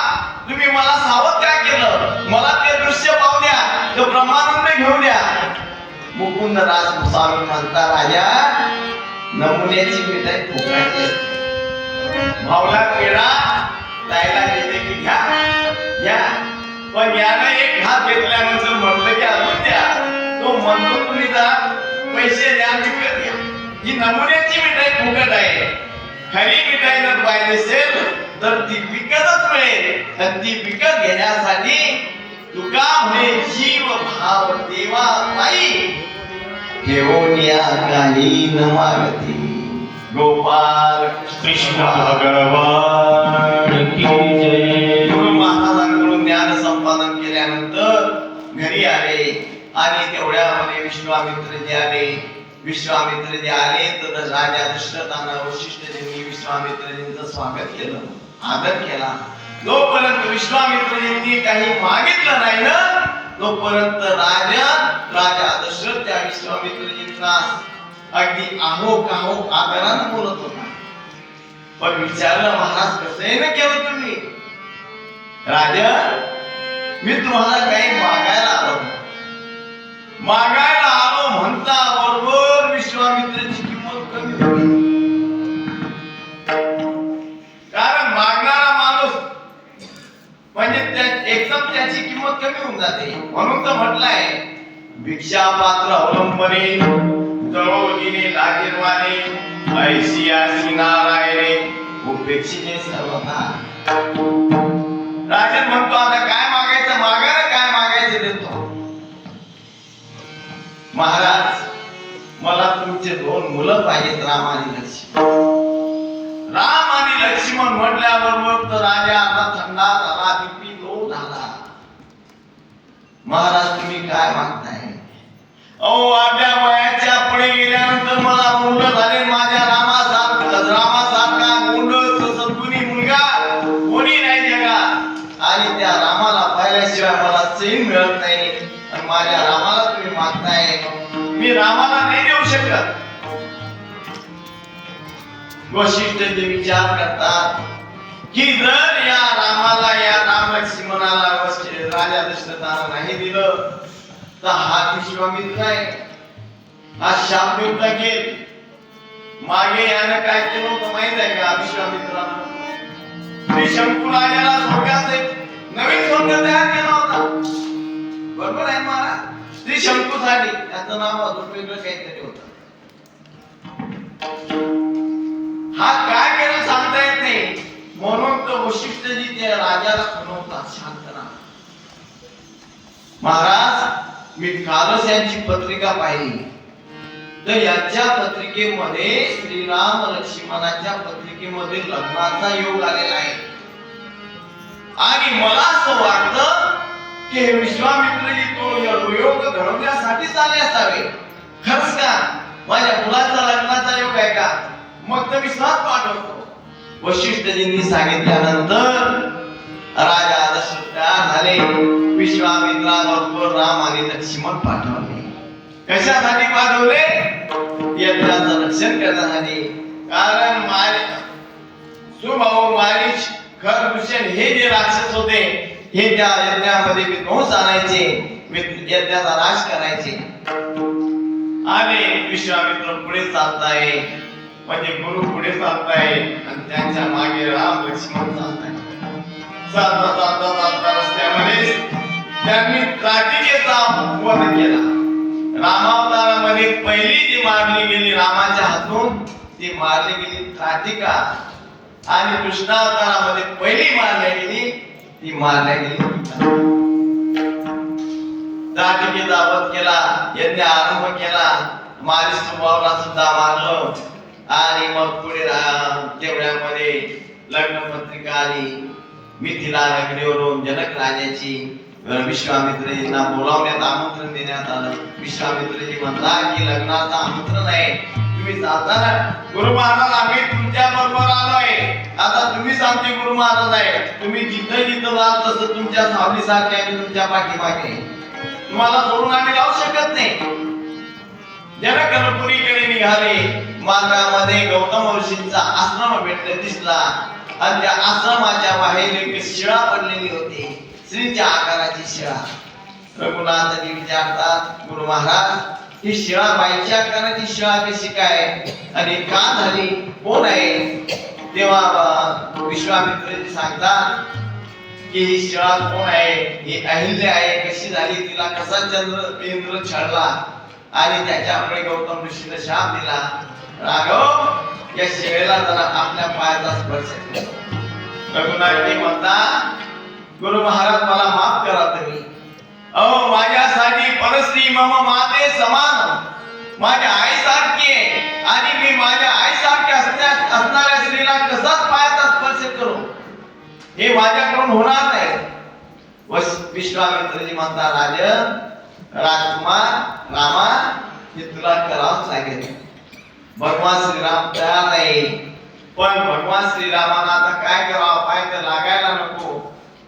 तुम्ही मला सावध काय केलं? मला ते दृश्य पाहू द्या, तो ब्रह्मानंद घेऊ द्या. मुकुंद राज स्वामी म्हणता राजा नमुन्याची मिठाई फुकायची असते. भावला पेढा ताईला देते की घ्या घ्या, पण यानं एक हात घेतल्यानंतर म्हटलं की अजून द्या. तो म्हणतो तुम्ही जरा पैसे द्या, विकत घ्या. ही नमुन्याची मिठाई फुकट आहे. खरी मिठाई जर पाहिजे असेल तर ती विकतच मिळेल. आणि ती विकत घेण्यासाठी तुका म्हणे जीव भाव देवा पायी घेऊन या काही न मागती. गोपाल कृष्ण भगवान की जय. गुरु महाराजांकडून ज्ञान संपादन केल्यानंतर घरी आले आणि तेवढ्यामध्ये विश्वामित्रजी आले. विश्वामित्रजी आले तर राजा दशरथानं वशिष्ठजींनी विश्वामित्रजींचं स्वागत केलं, आदर केला. जोपर्यंत विश्वामित्रजींनी काही मागितलं नाही ना तोपर्यंत राजा दशरथ त्या विश्वामित्रजींना अगदी आहो काहो आदरानं बोलत होता. पण विचारलं महाराज कसं आहे ना केलं तुम्ही? राजा मी तुम्हाला काही मागायला आलो. मागायला आलो म्हणता बरोबर विश्वामित्राची किंमत कमी होती. कारण मागणारा माणूस म्हणजे एकदम त्याची किंमत कमी होऊन जाते. म्हणून तर म्हटलंय भिक्षा पात्र अवलंबने जवळीने लाजीरवाने ऐशियासी नारायणे उपेक्षिते सर्वथा. राजन म्हणतो आता काय मागायचं मागा ना, काय मागायचं देतो. महाराज मला तुमचे 2 मुलं पाहिजेत, राम आणि लक्ष्मण. राम आणि लक्ष्मण म्हटल्याबरोबर तर राजा आता थंडा झाला, बीपी लो झाला. महाराज तुम्ही काय मागताय? अहो आपल्या वयाच्या पुढे गेल्यानंतर मला मुलं झाले. माझ्या रामासारखा मुंड सद्गुणी मुलगा कोणी नाही जगात. आणि त्या रामाला पाहिल्याशिवाय मला चैन मिळत नाही. आणि माझ्या रामाला तुम्ही मागताय, मी रामाला नाही देऊ शकत. वशिष्ठजी विचार करतात की जर या रामाला या राम लक्ष्मणाला राजा दशरथाला नाही दिलं तर हा विश्वामित्र आहे, हा शाप देऊन टाकेल. मागे यानं काय केलं होतं माहित आहे का विश्वामित्रानं? शंकू राजाला स्वर्गाचे नवीन स्वर्ग तयार केला होता. बरोबर आहे महाराज? श्री शंकूसाठी त्याचं नाव अजून वेगळं काहीतरी होतं. हा काय केलं सांगता येत नाही. म्हणून तो वशिष्ठजी त्या राजाला सुनवतात शांत राहा. महाराज मी कालच यांची पत्रिका पाहिली तर यांच्या पत्रिकेमध्ये श्रीराम लक्ष्मणाच्या पत्रिकेमध्ये लग्नाचा योग आलेला आहे. आणि मला असं वाटतं की हे विश्वामित्रजी तो योग घडवण्यासाठीच आले असावे. खरंच का माझ्या मुलाचा लग्नाचा योग आहे का? मग तर मी सहज पाठवतो. वशिष्ठजींनी सांगितल्यानंतर राजा दशरथ झाले. विश्वामित्राबरोबर राम आणि लक्ष्मण पाठवले. कशासाठी पाठवले? यज्ञाचं रक्षण करण्यासाठी. कारण सुभाऊ मारीच खरदूषण हे जे राक्षस होते हे त्या यज्ञामध्ये विध्वंस आणायचे, यज्ञाचा नाश करायचे. आणि विश्वामित्र पुढे चालताय, म्हणजे गुरु पुढे चालताय आणि त्यांच्या मागे राम लक्ष्मण चालताय. चालता चालता चालता रस्त्यामध्ये त्यांनी त्राटिकेचा वध केला. रामावतारामध्ये पहिली जी मारली गेली रामाच्या हातून ती मारली गेली त्राटिका, आणि कृष्णावतारामध्ये पहिली मारली गेली ती मारली गेली त्राटिकेचा वध केला. यज्ञ आरंभ केला, मारी स्वभावाला सुद्धा मारलं. आणि मग पुढे तेवढ्यामध्ये लग्न पत्रिका आली. मिथिला नगरीवरून जनक राजाची विश्वामित्रजींना बोलावण्यात आमंत्रण देण्यात आलं. विश्वामित्रजी म्हणला की लग्नाचं आमंत्रण आहे, तुम्ही जाताना गुरु महाराज आम्ही तुमच्या बरोबर आलोय, आता तुम्हीच आमचे गुरु महाराज आहे, तुम्ही जिथं जिथं जाल तसं तुमच्या सावलीसारखे आम्ही तुमच्या पाठीमागे, तुम्हाला सोडून आम्ही जाऊ शकत नाही. जनकपुरीकडे निघाले. मार्गामध्ये गौतम ऋषींचा आश्रम भेटला दिसला, आणि त्या आश्रमाच्या बाहेर एक शिळा पडलेली होती, स्त्रीच्या आकाराची शिळा. रघुनाथजी विचारतात, गुरु महाराज ही शिळा बाईच्या आकाराची शिळा कशी काय आणि का झाली, कोण आहे? तेव्हा विश्वामित्रजी सांगतात की ही शिळा कोण आहे, ही अहिल्या आहे, कशी झाली, तिला कसा इंद्र छळला. आणि त्याच्यामुळे गौतम ऋषीने शाप दिला, राघव या शिळेला जरा आपल्या पायाचा स्पर्श केला. रघुनाथजी म्हणतात, गुरु महाराज मला माफ करा तुम्ही, अहो माझ्यासाठी परस्त्री मम माते समान, माझ्या आईसारखी आहे, आणि मी माझ्या आईसारख्या असणाऱ्या स्त्रीला कसाच पायाचा स्पर्श करू, हे माझ्याकडून होणार नाही. विश्वामित्रजी म्हणतात, राजन राजकुमार रामा हे तुला करावंच लागेल. भगवान श्रीराम तयार नाही, पण भगवान श्रीरामांना आता काय करावं, पाय तर लागायला नको.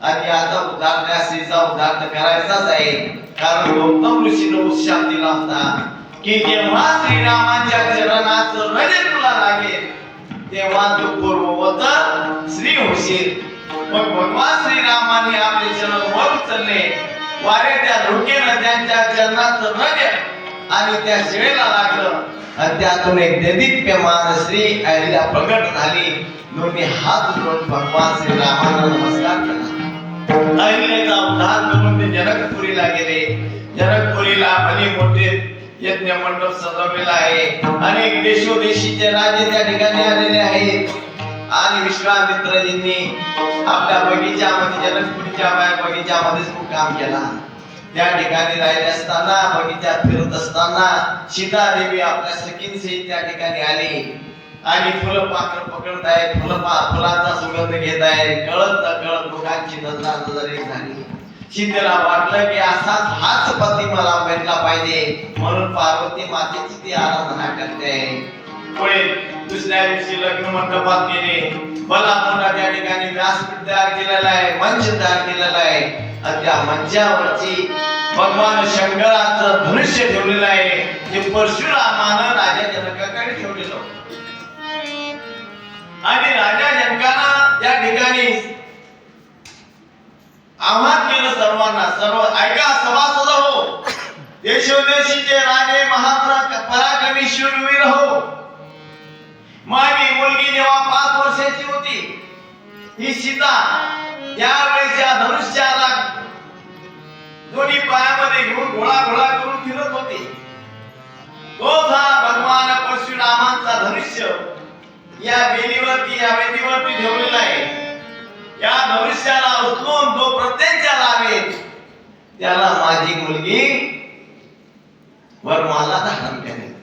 आणि आता उद्धार त्या स्त्रीचा उद्धार तर करायचाच आहे, कारण गौतम ऋषीने उत्साह दिला होता की जेव्हा श्रीरामाच्या चरणाचं रज तुला लागेल तेव्हा तू पूर्ववत श्री होशील. मग भगवान श्रीरामाने आपले चरण वर उचलले, वाऱ्याच्या धुकेनं त्यांच्या चरणाचं रज आणि त्या शिळेला लागलं, आणि त्यातून एक देदीप्यमान श्री अहिल्या प्रकट झाली. दोन्ही हात जोडून भगवान श्रीरामांना नमस्कार केला. अहिल्याचा उद्धार करून ते जनकपुरीला गेले. जनकपुरीला भली मोठे यज्ञ मंडप सजवलेला आहे, अनेक देशोदेशीचे राजे त्या ठिकाणी आलेले आहेत. आणि विश्वामित्रजींनी आपल्या बगीच्यामध्ये, जनकपुरीच्या बगीच्यामध्येच मुक्काम केला. त्या ठिकाणी राहिले असताना, बगीच्यात फिरत असताना सीता देवी आपल्या सखींसहित त्या ठिकाणी आली, आणि फुलं पाखर पकडत आहे, फुलांचा सुगंध घेत आहे. कळत कळत लोकांची नजर एक झाली. सीतेला वाटलं की असाच हाच पती मला भेटला पाहिजे, म्हणून पार्वती मातेची ती आराधना करते. पुढे दुसऱ्या दिवशी लग्न मंडपात गेले. भला मोठा त्या ठिकाणी व्यासपीठ तयार केलेला आहे, मंच तयार केलेला आहे, आणि त्या मंचावरची भगवान शंकराचं धनुष्य ठेवलेलं आहे, जे परशुरामानं राजा जनकाकडे ठेवलेलं. आणि राजा जनकानं त्या ठिकाणी आव्हान केलं सर्वांना, सर्व ऐका सभासद हो, देशोदेशीचे राजे महापराक्रमी शूरवीर हो, माझी मुलगी जेव्हा 5 वर्षाची होती, ही सीता त्यावेळेच्या धनुष्याला दोन्ही पायामध्ये घेऊन घोळा करून फिरत होती. तोच हा भगवान परशुरामांचा धनुष्य या वेदीवरती ठेवलेला आहे. या धनुष्याला उचलून जो प्रत्येच्या लावेल त्याला माझी मुलगी वरमाला धारण करेल.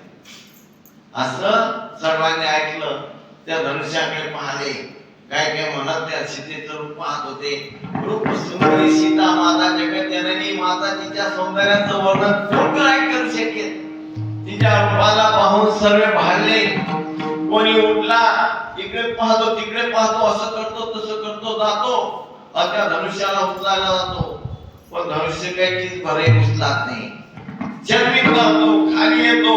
असं सर्वांनी ऐकलं. त्या धनुष्याकडे पाहिले, काय म्हणत त्या सीतेचं रूप पाहत होते. रूप सुंदरी सीता माता जगज्जननी माता, तिच्या सौंदर्याचं वर्णन कोण काय करू शकेल. तिच्या रूपाला पाहून सर्व भाळले. कोणी उठला, इकडे पाहतो तिकडे पाहतो, असं करतो तसं करतो, जातो त्या धनुष्याला उचलायला जातो, पण धनुष्य काही चीज भरे उचलत नाही. चर्वित जातो, खाली येतो,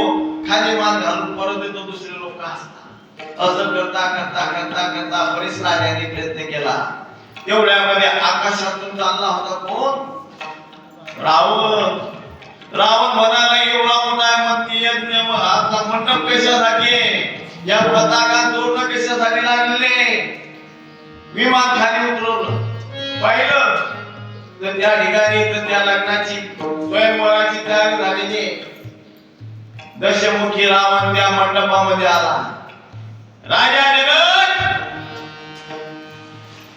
खाली मान घालून परत येतो. दुसरे लोक असतात. असं करता करता करता करता बरेच राजांनी प्रयत्न केला. तेवढ्यामध्ये आकाशातून चालला होता कोण? रावण. रावण म्हणाला एवढा मोठा मंत्री यज्ञ आता मंडप कशासाठी आहे? या पताका तोरण कशासाठी लागले? विमान खाली उतरवलं. पाहिलं तर त्या ठिकाणी तर त्या लग्नाची स्वयंवराची तयारी झालेली. दशमुखी रावण त्या मंडपामध्ये आला. राजा जनक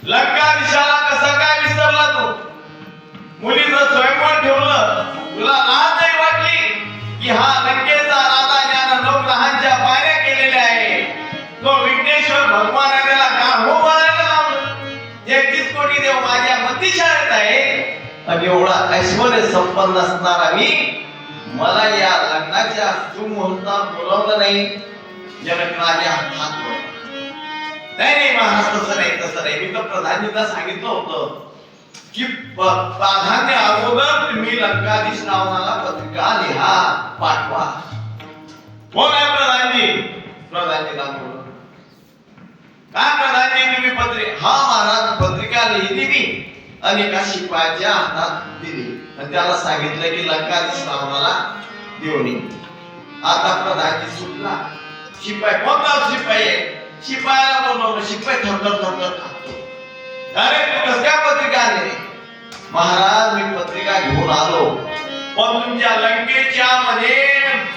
लंकाधीशाला कसा काय विसरला तू? मुलीचं स्वयंवर ठेवलं, तुला लाज नाही वाटली की हा लंकेचा राजा ज्यानं नवग्रहांच्या पायऱ्या केलेल्या आहे तो विघ्नेश्वर भगवान त्याला गाढव बनायला लावलं. 31 कोटी देव माझ्या मंदिशाळेत आहे आणि एवढा ऐश्वर्य संपन्न असणारा मी मला या लग्नाच्या सुमुहूर्तावर बोलावलं नाही. जनक राजा हात जोडला. नाही महाराज तसं नाही. मी तर प्रधानीला सांगितलं होतं की प्राधान्य अगोदर तुम्ही लंकाधीश रावणाला पत्रिका लिहा पाठवा. कोण आहे प्रधानजी? प्रधानजीला बोलवलं. काय प्रधानजी तुम्ही पत्रिका? हा महाराज पत्रिका लिहिली मी आणि एका शिपायाच्या हातात दिली आणि त्याला सांगितलं की लंकाधीश रावणाला देऊन ये. आता प्रधानजी सुटला. शिपाई कोणता शिपाई आहे? शिपायाला बोलवलं. शिपाई थरथर खातो. अरे तू कसल्या पत्रिका आणली? महाराज मी पत्रिका घेऊन आलो पण तुमच्या लंकेच्या मध्ये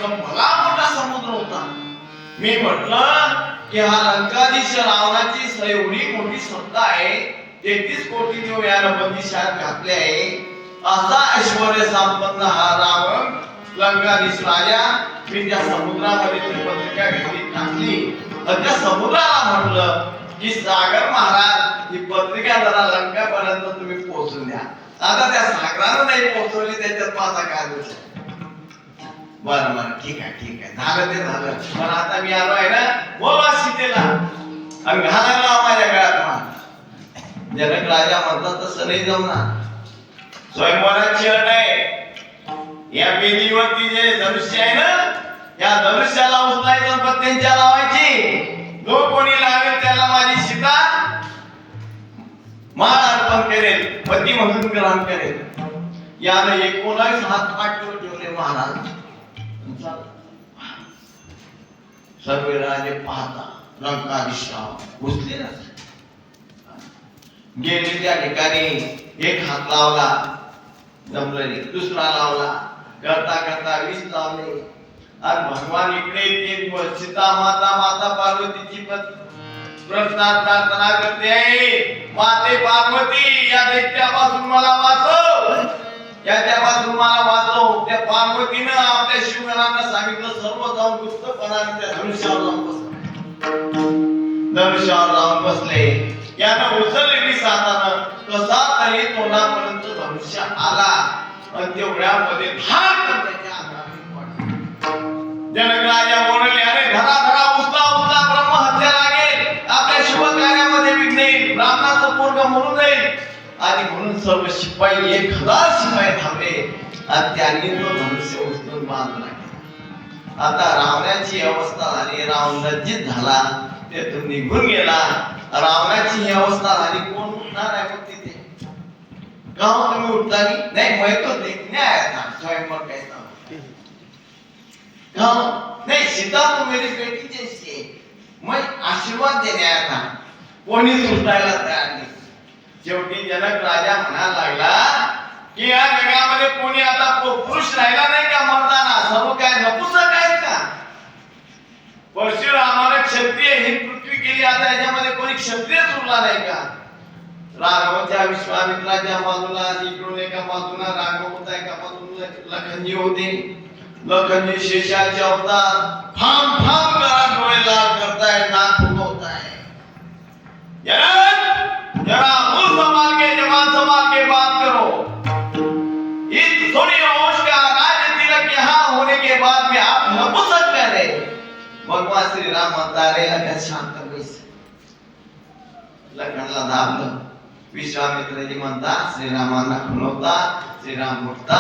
भला मोठा समुद्र होता. मी म्हटलं की हा लंकाधीश रावणाची एवढी मोठी सत्ता आहे, 33 कोटी देव याला बंदिशात घातले आहे. असा ऐश्वर्य संपन्न हा रावण लंकाधीश राजा. मी त्या समुद्रामध्ये ती पत्रिका घेतली टाकली आणि त्या समुद्राला म्हटलं की सागर महाराज ही पत्रिका जरा लंकापर्यंत तुम्ही पोहोचून द्या. आता त्या सागरानं नाही पोहोचवली त्याच्यात माझा काय दोष? बरं ठीक आहे झालं ते झालं. पण आता मी आलो आहे ना बोलवा सीतेला आणि घालायला लावा माझ्या गळ्यात मान. जनक राजा म्हणतात तसं नाही जमणार. स्वयंवराची अट आहे. या बेदीवरती जे धनुष्य आहे ना या धनुष्याला उचलायचं पत्त्यांच्या लावायची. जो कोणी लावेल त्याला माझी सीता मान अर्पण करेल, पती म्हणून ग्रहण करेल. याने 19 हात पाठीवर ठेवले महाराज. सर्व राजे पाहता लंकाधीश घुसले ना गेले त्या ठिकाणी. एक हात लावला जमलं नाही, दुसरा लावला, करता करता 20 लावले आणि भगवान इकडे ते सीता माता पार्वतीची प्रार्थना करते आहे. माते पार्वती या दैत्यापासून मला वाचव, याच्यापासून मला वाचव. त्या पार्वतीनं आपल्या शिवगणांना सांगितलं सर्व जाऊन गुप्तपणाने त्या धनुष्यावर जाऊन बसले. यानं उचललेली सातानं कसा तरी तोंडापर्यंत धनुष्य आला आणि तेवढ्यामध्ये धाक त्याच्या अंगावर पडला. जनक राजा बोलले अरे धरा उचला ब्रह्महत्या लागेल, आपल्या शुभ कार्यामध्ये विघ्न येईल, ब्राह्मणाचं पोरग मरून जाईल. आणि म्हणून सर्व शिपाई 1000 शिपाई थांबले आणि त्यांनी तो धनुष्य उचलून बांधला. आता रावणाची अवस्था झाली. रावण लज्जित झाला, तेथून निघून गेला. रावणाची ही अवस्था झाली. कोण उठणार आहे मग तिथे? गाव तुम्ही उठला नाही माहित होते न्याय स्वयंवर काय नहीं सीता तो मेरी बेटी जैसी है, मैं आशीर्वाद देने आया था. कोणी सुटायला तयार नाही. शेवटी जनक राजा म्हणायला लागला की या जगामध्ये कोणी आता पुरुष राहिला नाही का? मर्दाना सर्व काय नपुसक आहेत का? परशुरामाने क्षत्रिय ही पृथ्वी केली, आता याच्यामध्ये कोणी क्षत्रियच उरला नाही का? राघवाच्या विश्वामित्राच्या बाजूला इकडून एका बाजूला राघव होता, एका बाजूला लखनजी होते. लखनजी शेषाचे अवतार फाम करा डोळे लाल करताय, नाक फुगवताय. जरा मुंह संभाल के जबान संभाल के बात करो. इस थोड़ी होश का राज तिलक यहाँ होने के बाद में आप नपुंसक कह रहे. भगवान श्री राम म्हणता रे लखन शांत बैस. लखनला दाबलं. विश्वामित्रजी म्हणतात श्रीरामांना खुणवता, श्रीराम उठता.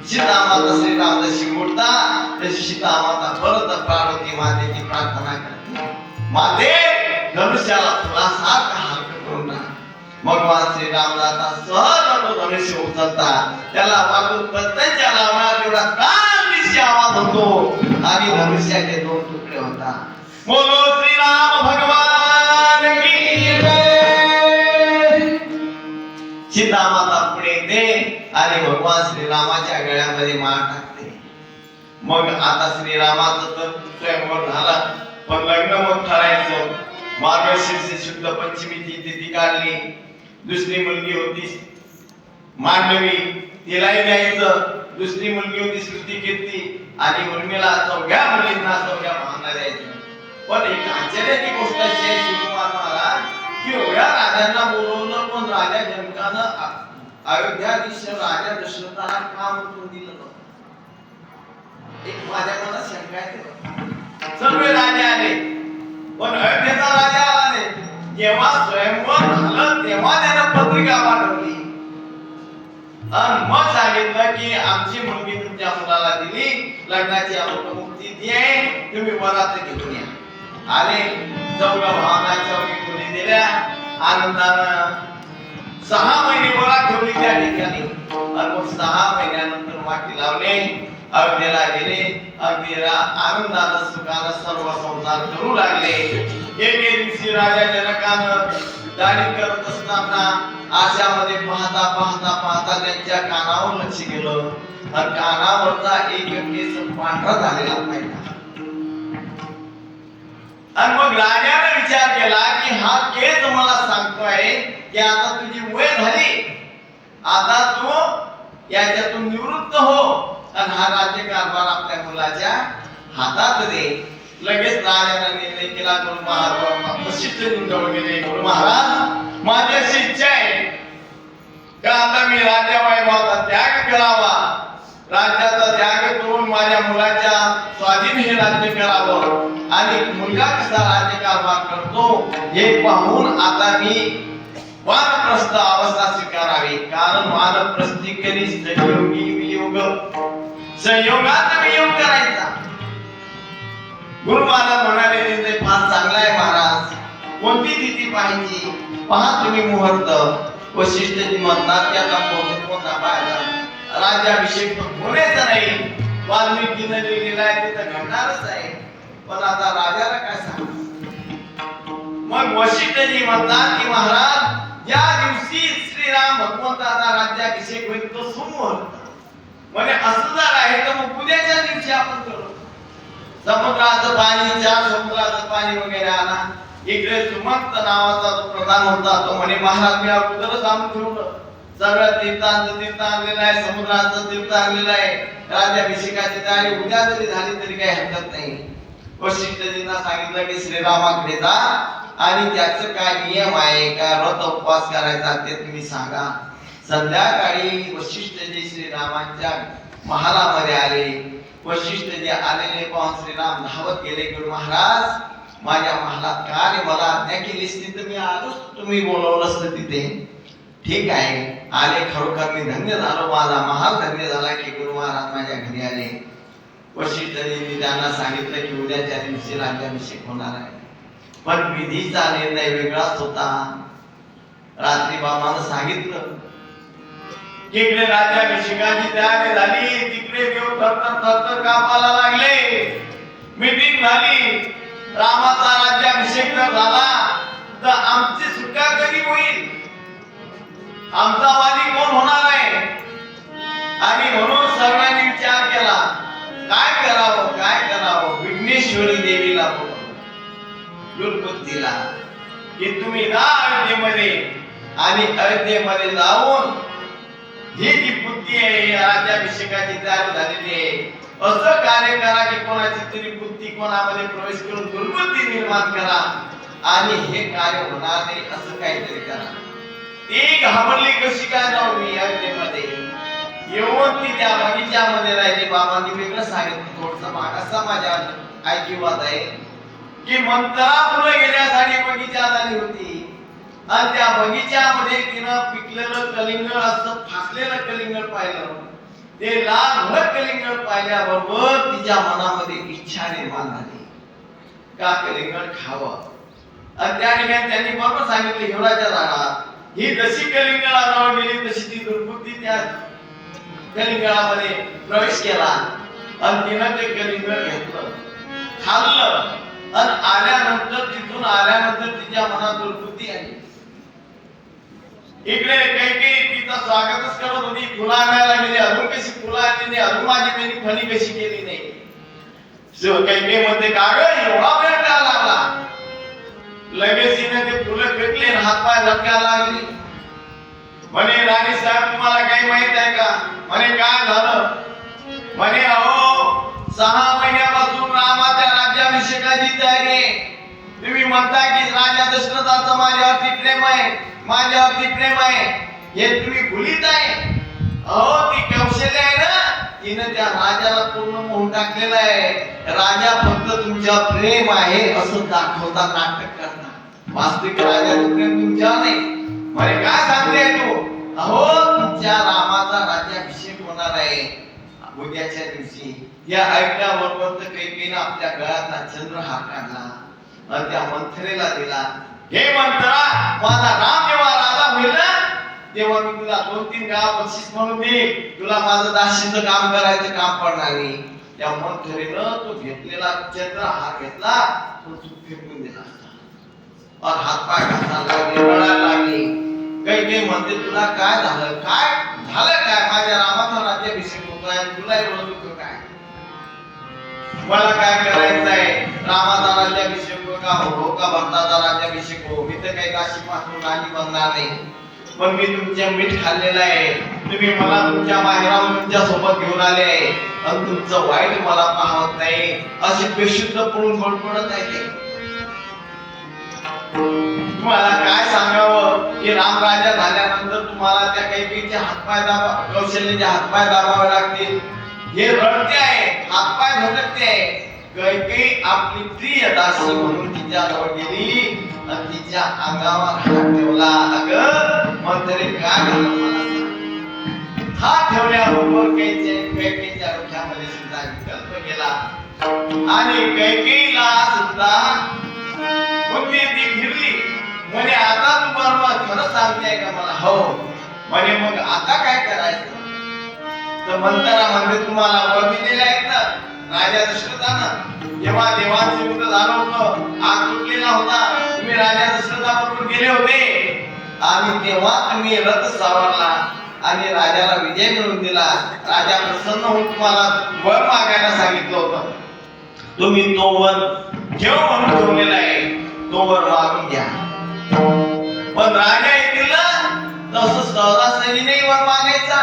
सीतामाता श्रीराम जशी उठता तशी सीतामाता परत पार्वती मातेची प्रार्थना करते. माझे धनुष्याला तुला सारखा हलकं करून टाक. भगवान श्रीराम जाता सहज धनुष्य उचलता त्याला वाटून पत्त्यांच्या लावणार तेवढा कान दिशी आवाज होतो आणि धनुष्याचे 2 तुकडे होता. बोलो श्रीराम भगवान की जय. सीता माता पुढे येते आणि भगवान श्रीरामाच्या गळ्यामध्ये माळ टाकते. मग आता श्रीरामाचं तर स्वयंवर झाला, पण लग्न मग ठरायचं. मार्गशीर्ष शुद्ध पंचमीची तिथी काढली. दुसरी मुलगी होती मांडवी, तिलाही द्यायचं. दुसरी मुलगी होती श्रुती कीर्ती आणि उर्मिला. 4 मुलींना 4 भावांना द्यायचं. पण एक आश्चर्याची गोष्ट अशी आहे शिवकुमार महाराज की एवढ्या राजांना बोलवलं, पण राजा जनकानं अयोध्याधीश राजा दशरथाला का म्हणून दिलं नव्हतं? एक माझ्या मनात शंका आहे. सर्व राजे आले पण अयोध्येचा राजा आला नाही. जेव्हा स्वयंवर झालं तेव्हा त्यानं पत्रिका पाठवली आणि मग सांगितलं की आमची मुलगी तुमच्या मुलाला दिली, लग्नाची मुक्ती ती आहे, तुम्ही वरात घेऊन या. आले 4 भावांना 4 मुली दिल्या. आनंदानं 6 महिने वरात ठेवली त्या ठिकाणी आणि मग 6 महिन्यानंतर वाटी लावले. अयोध्येला गेले. अगदी आनंदानं सुखानं सर्व संसार करू लागले. एके दिवशी राजा जनकानं दाढी करत असताना आशामध्ये पाहता पाहता पाहता त्यांच्या कानावर लक्ष गेलं आणि कानावरचा एक केस पांढरा झालेला पाहिला. आणि मग राजाने विचार केला की हा केस मला सांगतोय की आता तुझी वय झाली, आता तू याच्यातून निवृत्त हो आणि हा राज्य कारभार आपल्या मुलाच्या हातात दे. लगेच राजाने निर्णय केला. गुरु महाराज वशिष्ठ जवळ गेले. गुरु महाराज माझी अशी इच्छा आहे का आता मी राज्यवैभवाचा त्याग करावा, राज्याचा त्याग करून माझ्या मुलाच्या स्वाधीन हे राज्य करावं आणि मुलगा कसा राज्य कारभार करतो हे पाहून आता मी वानप्रस्थ अवस्था स्वीकारावी. कारण वानप्रस्थी करी संयोगी वियोग, संयोगात वियोग करायचा. गुरु महाराज म्हणाले निर्णय फार चांगला आहे महाराज, कोणती तिथी पाहिजे पहा तुम्ही मुहूर्त. वशिष्ठजी म्हणतात की आता मुहूर्त कोणता पाहायचा, राज्याभिषेक होण्याचा नाही, वाल्मिकीने लिहिलेला आहे ते तर घडणारच आहे, पण आता राजाला काय सांगू. मग वशिष्ठजी म्हणतात की महाराज ज्या दिवशी श्रीराम भगवंताचा राज्याभिषेक होईल तो सुमुहूर्त, म्हणजे असं जर आहे तर मग उद्याच्या दिवशी आपण करू. समुद्राचं पाणी 4 समुद्राचं पाणी वगैरे आला. इकडे सुमंत नावाचा जो प्रधान होता तो म्हणे महाराज मी अगोदरच आणून ठेवलं, सगळ्या तीर्थांचं तीर्थ आणलेलं आहे, समुद्राचं तीर्थ आणलेलं आहे, राज्याभिषेकाची तयारी उद्या जरी झाली तरी काही हरकत नाही. वशिष्ठजींना सांगितलं की श्रीरामाकडे जा आणि त्याचं काय नियम आहे, काय व्रत उपवास करायचा ते तुम्ही सांगा. संध्याकाळी वशिष्ठजी श्रीरामांच्या महालामध्ये आले. वशिष्ठजी आलेले पाहून श्रीराम धावत गेले. गुरु महाराज माझ्या महालात का आले, मला आज्ञा केलीस तर मी आलोच, तुम्ही बोलवलं असतं तिथे. ठीक आहे आले, खरोखर मी धन्य झालो, माझा महाल धन्य झाला की गुरु महाराज माझ्या घरी आले. वशिष्ठजींनी त्यांना सांगितलं की उद्याच्या दिवशी राज्याभिषेक होणार आहे, पण विधीचा निर्णय वेगळाच होता. रात्री बाबांना सांगितलं की इकडे राज्याभिषेकाची तयारी झाली, तिकडे देव थरथर कापायला लागले. मीटिंग झाली, रामाचा राज्याभिषेक जर झाला तर आमची सुटका कधी होईल, आमचा वादी कोण होणार आहे. आणि म्हणून सर्वांनी विचार केला काय करावं. विघ्नेश्वरी देवीला दुर्बुद्धीला की तुम्ही जा अयोध्येमध्ये आणि अयोध्येमध्ये जाऊन ही जी बुद्धी आहे राज्याभिषेकाची तयारी झालेली आहे, असं कार्य करा की कोणाची तरी बुद्धी कोणामध्ये प्रवेश करून दुर्बुद्धी निर्माण करा आणि हे कार्य होणार नाही असं काहीतरी करा. ती घाबरली कशी काय जाऊ मी अयोध्येमध्ये येऊन ती त्या बगीच्यामध्ये राहिली. बाबांनी वेगळं सांगितलं, थोडसा मागासा माझ्या ऐकिवात आहे की मंत्रा फुलं घेण्यासाठी बगीचा झाली होती आणि त्या बगीच्यामध्ये तिनं पिकलेलं कलिंगड असं फाकलेलं कलिंगड पाहिलं. ते लाल भडक कलिंगड पाहिल्याबरोबर तिच्या मनामध्ये इच्छा निर्माण झाली का कलिंगड खावं. आणि त्या ठिकाणी त्यांनी बरोबर सांगितले, हिवराच्या रानात ही जशी कलिंगडाजवळ गेली तशी ती दुर्बुद्धी त्या कलिंगडामध्ये प्रवेश केला आणि तिनं ते कलिंगड घेतलं, खाल्लं. आणि आल्यानंतर तिथून आल्यानंतर तिच्या मनात दुर्बुद्धी आली. इकडे काही तिचं स्वागतच करत होती, फुलं आणायला गेली, अजून कशी फुलं आणली, अजून माझी त्यांनी फणी कशी केली नाही. काही मध्ये कागद एवढा वेळ का लागला. लगेच तिने ते फुलं फेकले, हातपाय झटका लागली. म्हणे राणी साहेब तुम्हाला काही माहित आहे का? म्हणे काय झालं? म्हणे अहो 6 महिन्यापासून रामाच्या राज्याभिषेकाची तयारी आहे. तुम्ही म्हणता की राजा दशरथाचं माझ्यावरती प्रेम आहे, माझ्यावरती प्रेम आहे, हे तुम्ही भुलीत आहे. अहो ती कौशल्य आहे ना, तिने त्या राजाला पूर्ण मोहून टाकलेलं आहे. राजा फक्त तुमच्यावर प्रेम आहे असं दाखवता, नाटक करता. वास्तविक राजाचं प्रेम तुमच्यावर नाही. म्हणे काय सांगते तू? अहो तुमच्या रामाचा राज्याभिषेक होणार आहे उद्याच्या दिवशी. या ऐकल्याबरोबर तर कैकेयीने आपल्या गळ्यातला चंद्रहार काढला आणि त्या मंथरेला दिला. हे मंथरा, माझा राम जेव्हा राजा होईल ना तेव्हा मी तुला 2-3 गाव बक्षीस म्हणून देईन. तुला माझं दासीचं काम करायचं काम पडणार नाही. त्या मंथरेनं तो घेतलेला चंद्रहार घेतला, तो फेकून दिला आणि हातपाय घासायला लागले, रडायला लागली. कैकेयी म्हणते तुला काय झालं? काय झालं काय? माझ्या रामाचा राज्याभिषेक होतोय आणि तुला एवढं दुःख काय? मला काय करायचं आहे? रामाचा राज्याभिषेक हो का भरताचा राज्याभिषेक हो. मी तर काही काशी पासून नाही बनणार नाही, पण मी तुमच्या मीठ खाल्लेलं आहे. तुम्ही मला तुमच्या माहेराहून तुमच्या सोबत घेऊन आले आणि तुमचं वाईट मला पाहत नाही असे बेशुद्ध पडून बडबडत आहे ते. तुम्हाला काय सांगावं की राम राजा झाल्यानंतर तुम्हाला त्या कैकेयीचे हातपाय दाबा, कौशल्याचे हातपाय दाबावे लागतील. हे रडते आहे, हातपाय झटकते आहे. कैकेयी आपली प्रिय दासी म्हणून तिच्या जवळ गेली आणि तिच्या अंगावर हात ठेवला. अगं मंथरे काय झालं मला सांग. हात ठेवल्याबरोबर कैकेयीच्या डोक्यामध्ये सुद्धा विकल्प गेला आणि कैकेयीला सुद्धा बुद्धी ती फिरली. म्हणे आता तू बरोबर खरं सांगते का मला? हो. म्हणे मग आता काय करायचं? तर मंथरा म्हणजे तुम्हाला वर दिलेले आहेत ना राजा दशरथानं. जेव्हा देवांचं युद्ध झालं होतं, आग तुटलेला होता, तुम्ही राजा दशरथाबरोबर गेले होते आणि तेव्हा तुम्ही रथ सावरला आणि राजाला विजय मिळवून दिला. राजा प्रसन्न होऊन तुम्हाला वर मागायला सांगितलं होतं. तुम्ही तो वर घेऊ म्हणून ठेवलेला आहे, तो वर मागून घ्या. पण राजा येतील ना तसं सहजासहजी नाही वर मागायचा.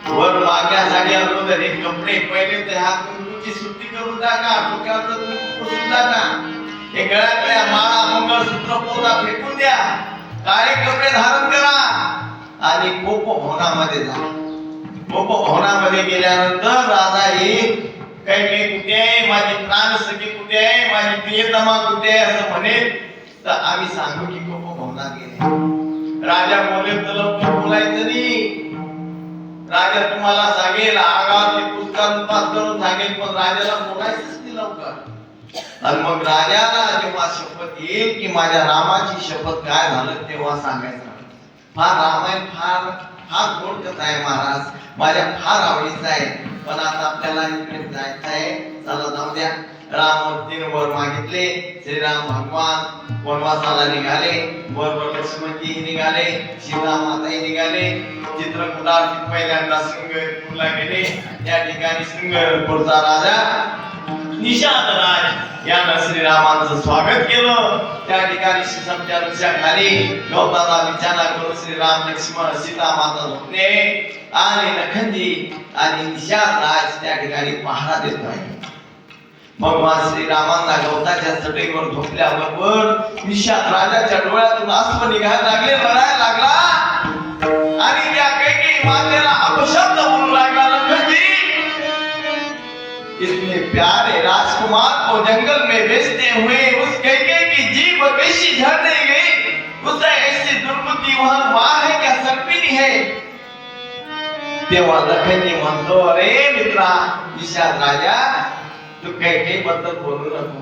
वर मागण्यासाठी अगोदर हे कपडे पहिले तर ह्या कुंकूची सुट्टी करून टाका, डोक्यावरचं कुंकू पुसून टाका, हे गळ्यातल्या माळा मंगळसूत्र पोता फेकून द्या, काळे कपडे धारण करा आणि गोपभवनामध्ये जा. गोपभवनामध्ये गेल्यानंतर राजा येईल, कैकेयी कुठे आहे, माझी प्राण सखी कुठे आहे, माझी प्रियतमा कुठे आहे असं म्हणेल तर आम्ही सांगू की गोपभवनात गेले. राजा बोलेल तर लवकर बोलायचं नाही. राजा तुम्हाला सांगेल, आगावरती पुस्तकात पास करून सांगेल, पण राजाला बोलायचंच नाही लवकर. आणि मग राजाला जेव्हा शपथ येईल की माझ्या रामाची शपथ काय झालं तेव्हा सांगायचं. फार रामायण फार फार गोड कथा आहे महाराज, माझ्या फार आवडीचं आहे. पण आता आपल्याला इकडे जायचं आहे, चला जाऊ द्या. राममूर्तीने वर मागितले. श्रीराम भगवान वनवासाला निघाले, बरोबर लक्ष्मणजी निघाले, सीता माताही निघाले. चित्रकूटात पहिल्यांदा सिंगपूरला गेले. त्या ठिकाणी सिंगपूरचा राजा निषादराज यानं श्रीरामांचं स्वागत केलं. त्या ठिकाणी शिसमच्या वृक्षाखाली गवताचा बिछाना करून श्रीराम लक्ष्मण सीता माता झोपले आणि लखनजी आणि निषादराज त्या ठिकाणी पहारा देत आहे. भगवान श्रीरामांना गवताच्या चटईवर झोपल्याबरोबर निषाद राजाच्या डोळ्यातून अश्रू निघायला लागले, रडायला लागला आणि त्या कैकेयी मातेला अपशब्द बोलू लागला. लखनजी, इतने प्यारे राजकुमार को जंगल में बेचते हुए उस कैकेयी की जीभ कैसी झड़ नहीं गई? उसे ऐसी दुर्बुद्धि वह मां है क्या सर्पिनी है? तेव्हा लखनजी म्हणतो, अरे मित्रा निषाद राजा, तू कैकेयी बद्दल बोलू नको.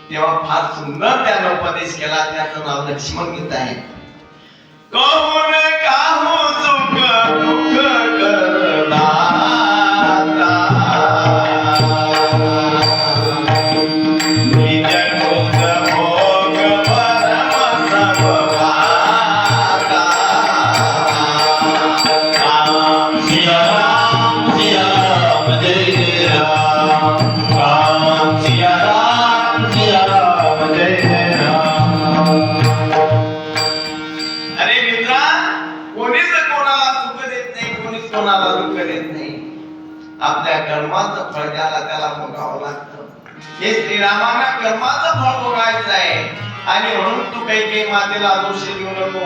तेव्हा फार सुंदर त्यानं उपदेश केला. त्याचं नाव लक्ष्मण गीता आहे. कहून काहू सुख दुःख करदाता, निज कृत भोग परम समभागा. राम सिया राम जय जय राम. राम सिया राम जय जय राम. अरे मित्रा, कोणीच कोणाला सुख देत नाही, कोणीच कोणाला दुःख देत नाही. आपल्या कर्माचं फळ ज्याला त्याला भोगावं लागतं. हे श्रीरामांना कर्माचं फळ भोगायचं आहे. आणि म्हणून तू काही मातेला दोष देऊ नको.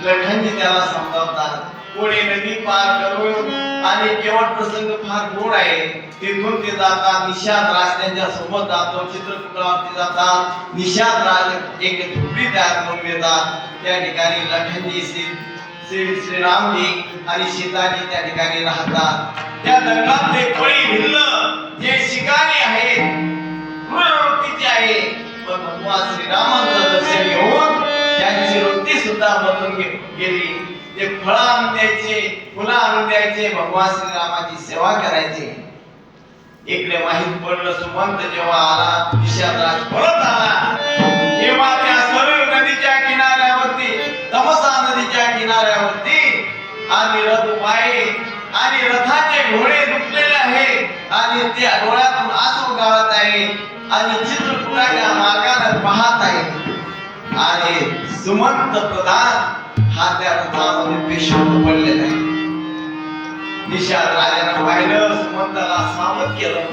लखनजी त्याला समजावतात. कोणी नदी पार करून आणि केवळ प्रसंग फार गोड आहे. तिथून ते जातात. निषाद राज त्यांच्या सोबत जातो. चित्रकूटावरती जातात. निषाद राज एक झोपडी तयार करून देतात. त्या ठिकाणी लखनजी श्रीरामजी आणि सीताजी त्या ठिकाणी राहतात. त्या जंगलात ते कोळी भिल्ल जे शिकारी आहेत, क्रूरवृत्तीचे आहे, पण भगवान श्रीरामांचं दर्शन घेऊन त्यांची वृत्ती सुद्धा बदलून गेली. ते फळं आणून द्यायचे, फुलं आणून द्यायचे, भगवान श्रीरामाची सेवा करायचे. इकडे माहित पडलं सुमंत जेव्हा आला, निषादराज परत आला, तेव्हा त्या सरळ नदीच्या किनाऱ्यावरती, तमसा नदीच्या किनाऱ्यावरती आणि रथ उभा आहे आणि रथाचे घोडे दुखलेले आहेत आणि त्या डोळ्यातून आसू गाळत आहे आणि चित्रकूटाच्या मार्गाने पाहत आहे. आणि सुमंत प्रधान हा त्या रथामध्ये पेशवत पडलेला आहे. निषाद राजानं पाहिलं, सुमंताला सावध केलं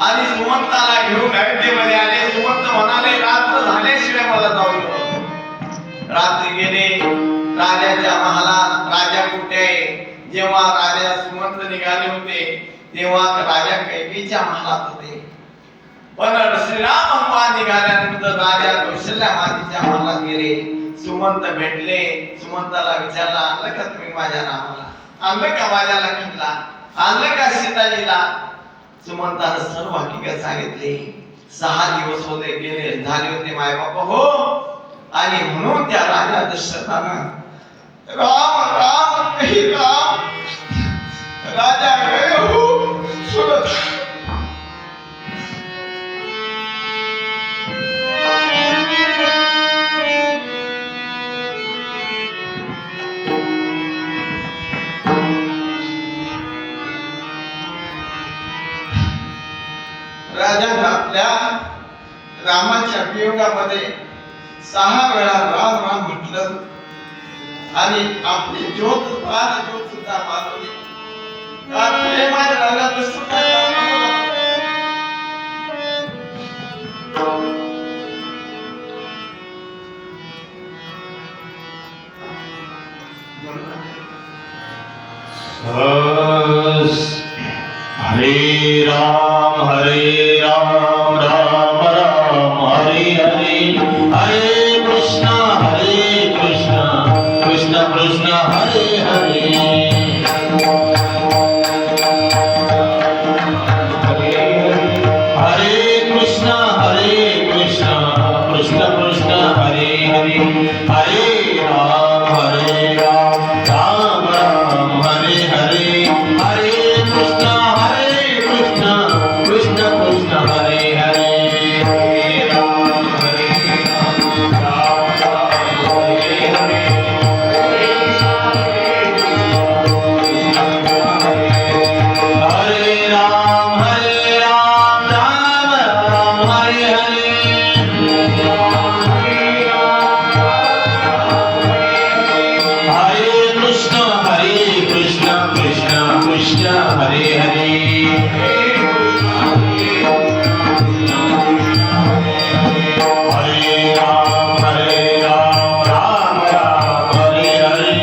आणि सुमंताला घेऊन अयोध्येमध्ये आले. सुमंत म्हणाले, रात्र झाल्याशिवाय मला जाऊ देऊ नको. रात्री गेले राजाच्या महालात. राजा कुठे आहे? जेव्हा राजा सुमंत निघाले होते तेव्हा राजा कैकेयीच्या महालात होते. पण श्रीराम भगवान निघाल्यानंतर राजा कौशल्या मातेच्या महालात गेले. सुमंत भेटले. सुमंताला विचारला, आणलं का तुम्ही माझ्या नावाला? आणलं का माझ्या लखनला? आणलं का सीताजीला? सुमंतानं सर्व हकीकत सांगितली. 6 दिवस होते गेले झाले होते मायबाप हो. आणि म्हणून त्या राजा दशरथानं राम राम कही राम राजा गए हो सुरत. राजा आपल्या रामाच्या वियोगामध्ये 6 वेळा राम राम म्हटलं आणि आपली ज्योत सुद्धा मारली. प्रेमाने राजा दशरथ हरे राम राम राम हरे हरे. हरे कृष्ण कृष्ण कृष्ण हरे हरे. हरे कृष्ण कृष्ण कृष्ण हरे हरे. हरे राम राम राम हरे हरे. हरे कृष्ण कृष्ण कृष्ण हरे हरे. हरे राम राम हरे हरे. हरे राम राम राम हरे हरे. हरे कृष्ण कृष्ण कृष्ण हरे हरे. हरे राम राम राम हरे हरे.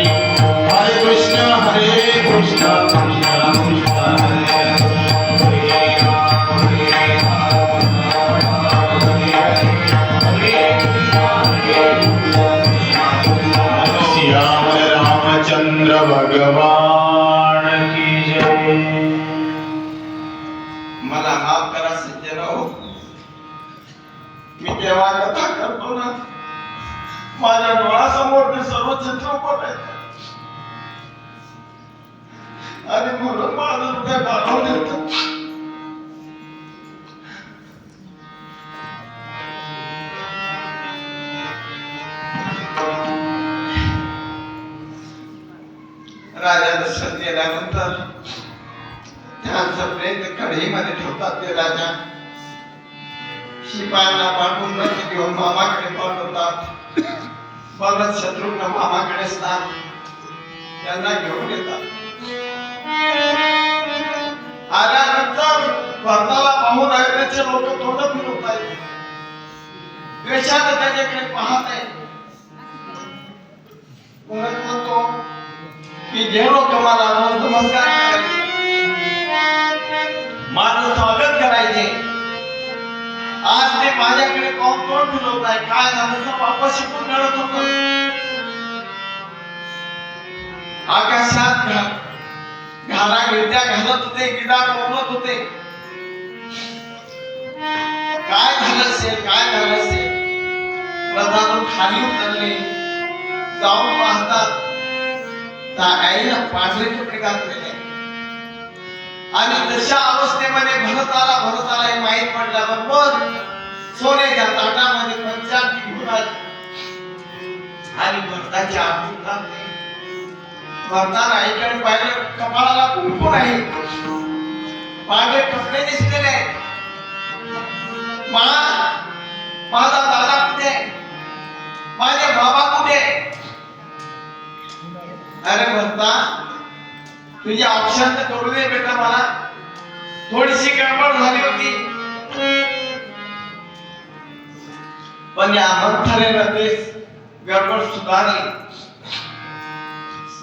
हरे कृष्ण कृष्ण कृष्ण हरे हरे. श्याम रामचंद्र भगवान की जय. मला माफ करा सज्जनो, केव्हा कथा करतो ना, माझ्या डोळ्यासमोर ते सर्व चित्रपट आहेत आणि म्हणून माझं हृदय भारावून येतं. राजा दशरथ गेल्यानंतर त्यांचं प्रेत कढईमध्ये ठेवतात. ते राजा शिपायांना पाठवून रथ घेऊन मामाकडे पाठवतात. परत शत्रुघ्न मामाकडे असतात, त्यांना घेऊन येतात. आल्यानंतर भरताला पाहून अयोध्येचे लोक तोंड फिरवत आहेत, द्वेषाने त्याच्याकडे पाहत आहेत. म्हणतो की जे लोक मला नमस्कार करायचे, माझं स्वागत करायचे, आज ते माझ्याकडे पाहून तोंड फिरवत आहे. काय झालं? वापस शिकून मिळत होत. आकाशात घाला गिरत्या घालत होते, गिडार बोलत होते. काय झालं असेल, काय झालं असेल? रथातून खाली उतरले, जाऊन पाहतात त्या आईनं पांढरे कपडे घातलेले आणि तशा अवस्थेमध्ये भरताला हे माहीत पडल्याबरोबर सोन्याच्या ताटामध्ये पंचामृत घेऊन आले आणि भरताची आरती घातली. भरताला आईकडे पाहिलं, कपाळाला कुंकू आहे, पांढरे कपडे दिसलेले आहेत. माझा दादा कुठे? माझे बाबा कुठे? अरे भरता, तुझी औषध करू दे बेटा, मला थोडीशी गडबड झाली होती. पण या मंथरेनं तेच गडबड सुधारली.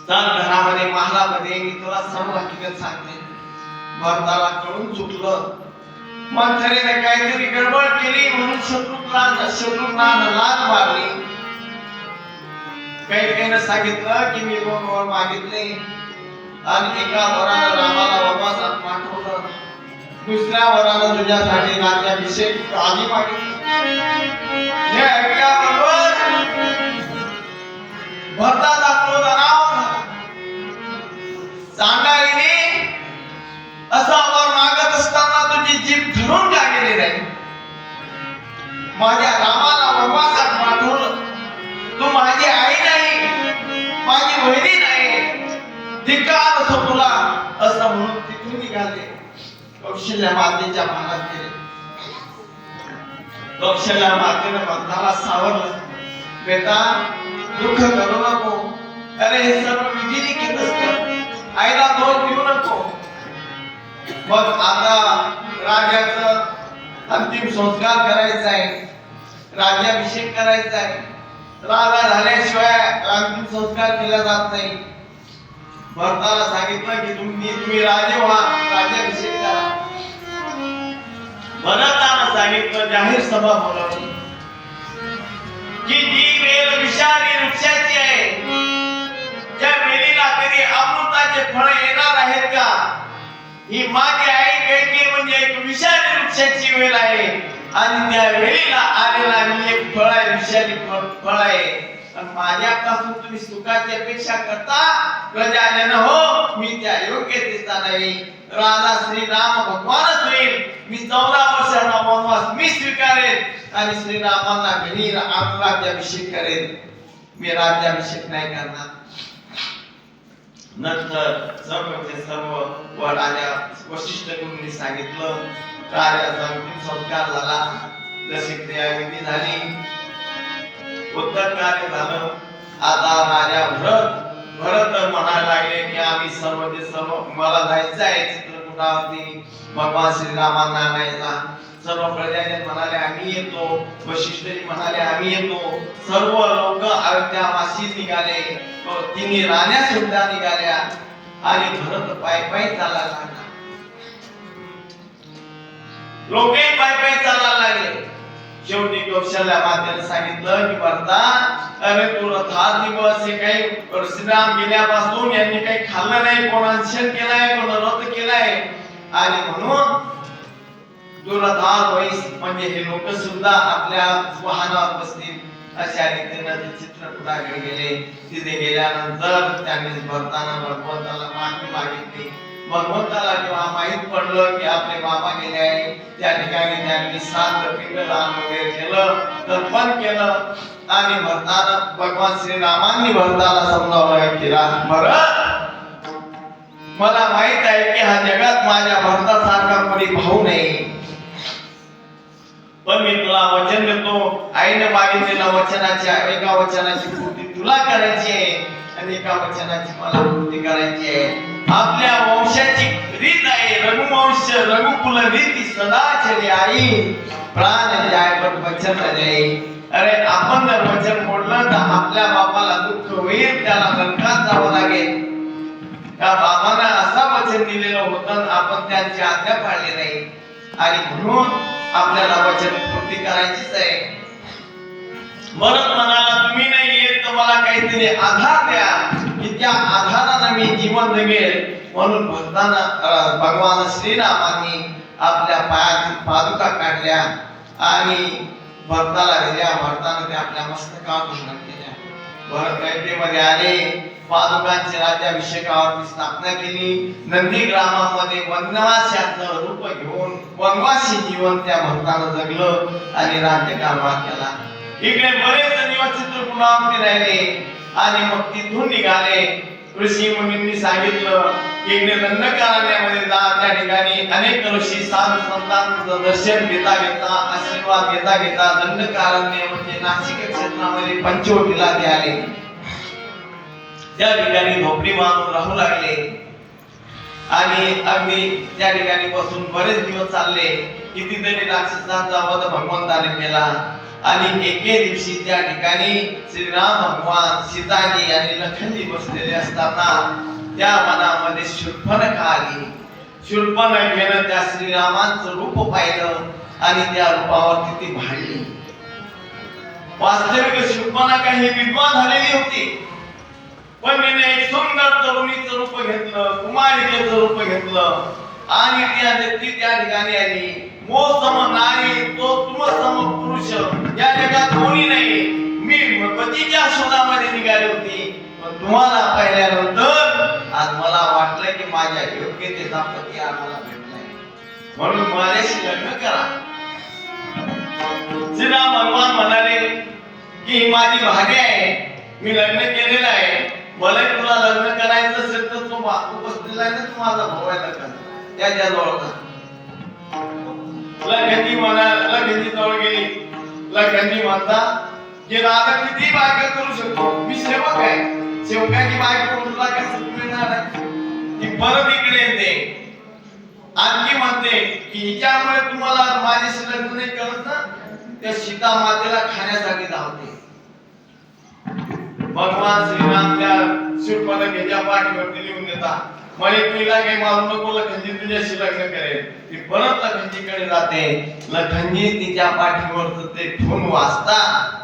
तर घरामध्ये महालामध्ये मी तुला सर्व हकीकत सांगते. भरताला कळून चुकलं, मंथरेने काहीतरी गडबड केली म्हणून शत्रुघ्नाला लाथ मारली. काही सांगितलं की मी 2 वर मागितले आणि एका वरानं रामाला वनवासात पाठवलं, दुसऱ्या वरानं तुझ्यासाठी राज्याभिषेक आधी मागितलं. हे ऐकल्याबरोबर भरताचा क्रोध अनावर झाला. चांडाळीने असा वर मागत असताना तुझी जीभ धरून का गेली नाही? माझ्या रामाला वनवासात पाठवलं, तू माझी आई नाही, माझी बहिणी नाही, धिक्कार असो तुला, असं म्हणून तिथून निघाले. कौशल्या मातेच्या भागात गेले. कौशल्या मातेने भरताला सावरलं, बेटा दुःख करू नको, अरे हे सर्व विधिलिखित असतं, आईला दोष देऊ नको. मग आता राजाचं अंतिम संस्कार करायचा आहे, राज्याभिषेक करायचा आहे. राजा झाल्याशिवाय अंतिम संस्कार केला जात नाही. भरताला सांगितलं की तुम्ही राजे व्हा, राज्याभिषेक करा. भरतानं सांगितलं, जाहीर सभा बोलावली की जी वेल विषारी वृक्षाची आहे, त्या वेलीला कधी अमृताचे फळ येणार आहेत का? ही माझी आई कैकेयी म्हणजे एक विषारी वृक्षाची वेल आहे आणि त्या वेलीला आलेला मी एक फळ आहे, विषारी फळ आहे. माझ्यापासून तुम्ही सुखाची अपेक्षा करता, प्रजाजन हो, मी त्या योग्यतेचा नाही. राजा श्रीराम भगवानच होईल. मी 14 वर्षाचा वनवास मी स्वीकारेन आणि श्रीरामांना घरी राज्याभिषेक करेन. मी राज्याभिषेक नाही करणार. नंतर सर्व राजा वशिष्ठ मुनींनी सांगितलं. राजाचा अंतिम संस्कार झाला, जशी क्रियाविधी झाली, उत्तर कार्य झालं. आता राजा भरत म्हणायला लागले की आम्ही सर्व मला जायचं आहे चित्रकूटावरती भगवान श्रीरामांना आणायला. सर्व प्रजाजन म्हणाले आम्ही येतो, वशिष्ठजी म्हणाले आम्ही येतो. सर्व लोक अयोध्यावासी निघाले, तिन्ही राण्या सुद्धा निघाल्या आणि भरत पायी चालायला लागला. लोकही पायी चालायला लागले. शेवटी कौशल्या मातेने सांगितलं की भरता, अरे तू रथात निघास, हे काही श्रीराम गेल्यापासून यांनी काही खाल्लं नाही, कोण अंशन केलाय, कोण व्रत केलाय आणि म्हणून दुराधार वैस म्हणजे हे लोक सुद्धा आपल्या वाहनावर बसतील अशा रीतीने ते चित्रकूटाकडे गेले. तिथे गेल्यानंतर त्यांनी भरताना भगवंताला माफी मागितली. भगवंताला जेव्हा माहित पडलं की आपले बाबा गेले आहे, त्या ठिकाणी त्यांनी श्राद्ध पिंडदान वगैरे केलं, तर्पण केलं आणि भरताना भगवान श्रीरामांनी भरताला समजावलं की भरत, मला माहित आहे की हा जगात माझ्या भरतासारखा कोणी भाऊ नाही, पण मी तुला वचन देतो, आईने मागितलेल्या वचनाच्या एका वचनाची पूर्ती तुला करायची आहे आणि एका वचनाची मला पूर्ती करायची आहे. आपल्या वंशाची रीत आहे रघुवंश रघुकुल रीती सदा चली आई, प्राण जाय पण वचन न जाई. अरे आपण जर वचन मोडलं तर आपल्या बापाला दुःख होईल, त्याला नरकात जावं लागेल. त्या बाबांना असा वचन दिलेलं होतं, आपण त्यांची आज्ञा पाळली नाही आणि म्हणून आपल्याला वचन पूर्ती करायचीच आहे. भरत म्हणाला तुम्ही नाही येत तर मला काहीतरी आधार द्या की त्या आधाराने मी जीवन जगेल. म्हणून भरताना भगवान श्रीरामांनी आपल्या पायातील पादुका काढल्या आणि भरताला दिल्या. भरताने ते आपल्या मस्तकावर धारण केल्या. भरत अयोध्येमध्ये आले, पादुकांचे राज्याभिषेकावरती स्थापना केली. नंदीग्रामामध्ये वनवासाचं रूप घेऊन वनवासी जीवन त्या भरतानं जगलं आणि राज्यकारभार केला. इकडे बरेच दिवस चित्रकूटावरती राहिले आणि मग तिथून निघाले. ऋषी मुनींनी सांगितलं इकडे दंडकारण्यामध्ये जा. त्या ठिकाणी अनेक ऋषी साधू संतांचं दर्शन घेता घेता आशीर्वाद घेता घेता दंडकारण्य म्हणजे नाशिक क्षेत्रामध्ये पंचवटीला ते आले. त्या ठिकाणी झोपडी बांधून राहू लागले आणि अगदी त्या ठिकाणी बसून बरेच दिवस चालले. कितीतरी राक्षसांचा वध भगवंताने केला आणि एके दिवशी त्या ठिकाणी श्रीराम भगवान सीताजी आणि लखनजी बसलेले असताना त्या वनामध्ये शूर्पणखा आली. शूर्पणखेनं त्या श्रीरामांचं रूप पाहिलं आणि त्या रूपावर ती भांडली. वास्तविक शूर्पणखा ही विद्वान झालेली होती, पण तिने एक सुंदर तरुणीचं रूप घेतलं, कुमारिकेचं रूप घेतलं आणि ती त्या ठिकाणी आली. मो सम नारी तो तुम सम पुरुष, या जगात कोणी नाही. मी पतीच्या शोधामध्ये निघाली होती, पण तुम्हाला पाहिल्यानंतर आज मला वाटलं की माझ्या योग्यतेचा पती आम्हाला भेटलाय, म्हणून माझ्याशी लग्न करा. श्रीराम भगवान म्हणाले की ही माझी भाग्य आहे, मी लग्न केलेलं आहे. मला तुला लग्न करायचं असेल तर तो उपस्थित आहे ना, तू माझा भाऊ आहे लग्न त्याच्या जवळ जा. लखनजी लखनजी जवळ गेली. लखनजी म्हणता की राजा किती बायका करू शकतो, मी सेवक आहे, सेवकाची बायको तुला कसं मिळणार आहे. ती परत इकडे येते आणखी म्हणते की हिच्यामुळे तुम्हाला माझ्याशी लग्न नाही करत ना, त्या सीता मातेला खाण्यासाठी धावते. भगवान श्रीराम त्या शूर्पणखेच्या पाठीवरती लिहून देतात, म्हणे तुला काही मारू नको, लखनजी तुझ्याशी लग्न करेल. ती परत लखनजीकडे जाते. लखनजी तिच्या पाठीवर ते ठेवून वाचतात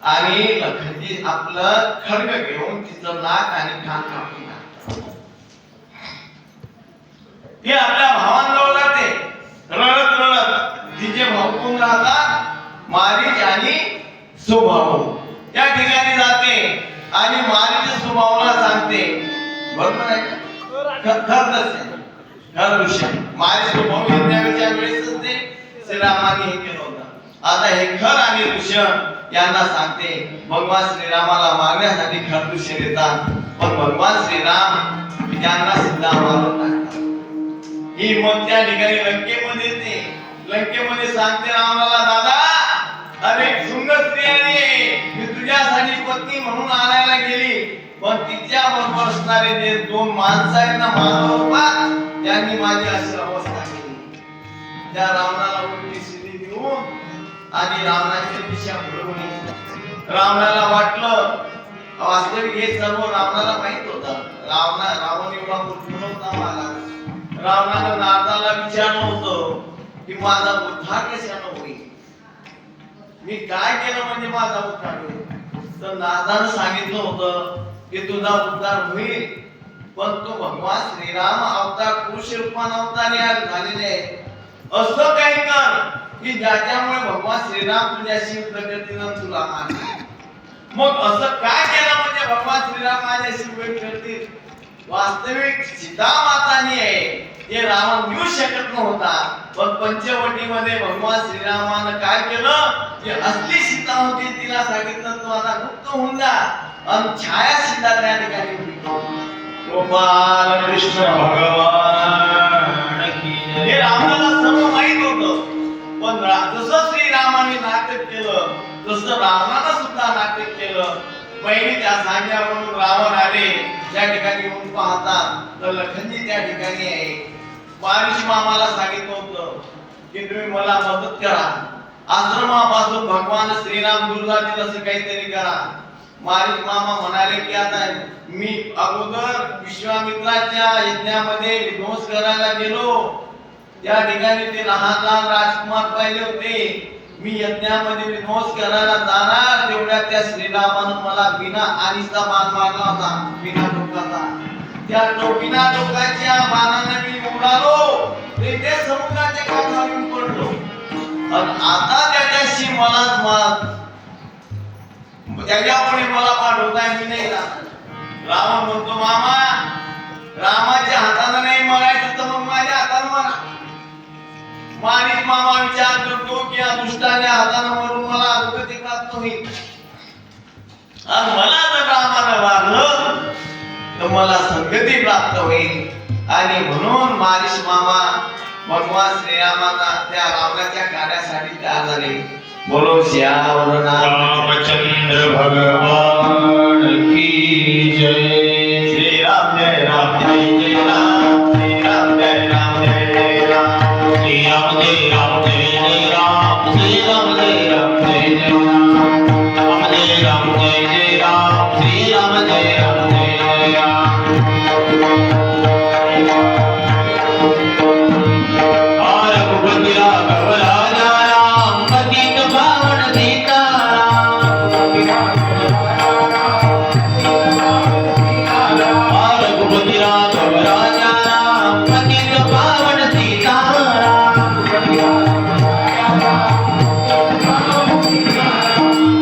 आणि लखनजी आपलं खड्ग घेऊन तिचं नाक आणि कान कापून टाकतात. ती आपल्या भावांजवळ जाते रडत रडत. तिचे भाऊ कोण राहतात, मारीच आणि सुभाऊ. त्या ठिकाणी जाते आणि मारीच्या सुभावाला सांगते, बरोबर आहे का, खर विषय मारी स्वभाव विद्यावेच्या वेळेसच ते श्रीरामाने हे केलं होतं. आता हे खर आणि ऋषभ यांना सांगते. भगवान श्रीरामाला मारण्यासाठी खरदूषण येतात, पण भगवान श्रीराम त्यांना सुद्धा मारून टाकतात. ही मग त्या ठिकाणी लंकेमध्ये येते. लंकेमध्ये सांगते रामाला, दादा अरे सुंदर स्त्री आली, मी तुझ्यासाठी पत्नी म्हणून आणायला गेली, पण तिच्या बरोबर असणारे जे दोन माणसं आहेत ना, मानव त्यांनी माझी अशी अवस्था केली. त्या रावणाला उलटी शिरी देऊन आणि रावणाच्या दिशा फिरवली. रावणाला वाटलं, वास्तविक हे सर्व रावणाला माहित होतं. रावण एवढा मूर्ख नव्हता. रावणानं नारदाला विचारलं होतं की माझा उद्धार कशानं होईल, मी काय केलं म्हणजे माझा उद्धार होईल. तर नारदानं सांगितलं होतं की तुझा उद्धार होईल, पण तो भगवान श्रीराम अवतार पुरुष रूपाने अवतारी झालेले आहे. असं काही कर की ज्याच्यामुळे भगवान श्रीराम तुझ्याशी युद्ध करतील आणि तुला मारतील. मग असं काय केलं म्हणजे भगवान श्रीराम माझ्याशी युद्ध करतील? वास्तविक सीता मातानी आहे हे रावण देऊ शकत नव्हता. पण पंचवटीमध्ये भगवान श्रीरामानं काय केलं की असली सीता होती तिला सांगितलं तू आता मुक्त होऊन जा आणि छाया सीता त्या ठिकाणी होती. गोपाल कृष्ण भगवान की हे जय. रावणाला सर्व माहित होतं. पण जसं श्रीरामाने नाटक केलं तसं रावणानं सुद्धा नाटक केलं. पहिली त्या सांगण्यावरून रावण आले त्या ठिकाणी येऊन पाहतात तर लखनजी त्या ठिकाणी आहे. वारिश मामाला सांगितलं होतं की तुम्ही मला मदत करा, आश्रमापासून भगवान श्रीराम दूर जातील असं काहीतरी करा. वारिश मामा म्हणाले की आता मी अगोदर विश्वामित्राच्या यज्ञामध्ये विध्वंस करायला गेलो, त्या ठिकाणी ते लहान लहान राजकुमार पाहिले होते. मी यज्ञामध्ये विध्वंस करायला जाणार तेवढ्या त्या श्रीरामानं मला बिना आनीचा बाण मारला होता, बिना टोकाचा. त्या बिना टोकाच्या बाणाने मी उडालो ते समुद्राच्या काठावर येऊन पडलो. आणि आता त्याच्याशी मला त्याच्यापुढे मला पाठवताय मी नाही जाणार. रावण म्हणतो मामा रामाच्या हाताने नाही मरायचं तर मग माझ्या हाताने मरा. माणिक मामा विचार करतो की या दुष्टाच्या हाताने मरून मला अधोगती प्राप्त होईल आणि मला जर रामानं मारलं तर मला संगती प्राप्त होईल. आणि म्हणून मारिश मामा भगवान श्रीरामांना त्या रावणाच्या कार्यासाठी तयार झाले. बोलो श्याम रामचंद्र भगवान की जय. श्रीराम जय राम जय जय राम, श्रीराम जय राम जय जय राम, श्री राम जय राम जय जय राम, श्री राम जय राम जय जय राम, राम जय राम जय जय राम, श्री राम जय राम जय जय राम. आर रघुपति राघव राजा राम, पतित पावन सीताराम. आर रघुपति राघव राजा राम, पतित पावन सीताराम.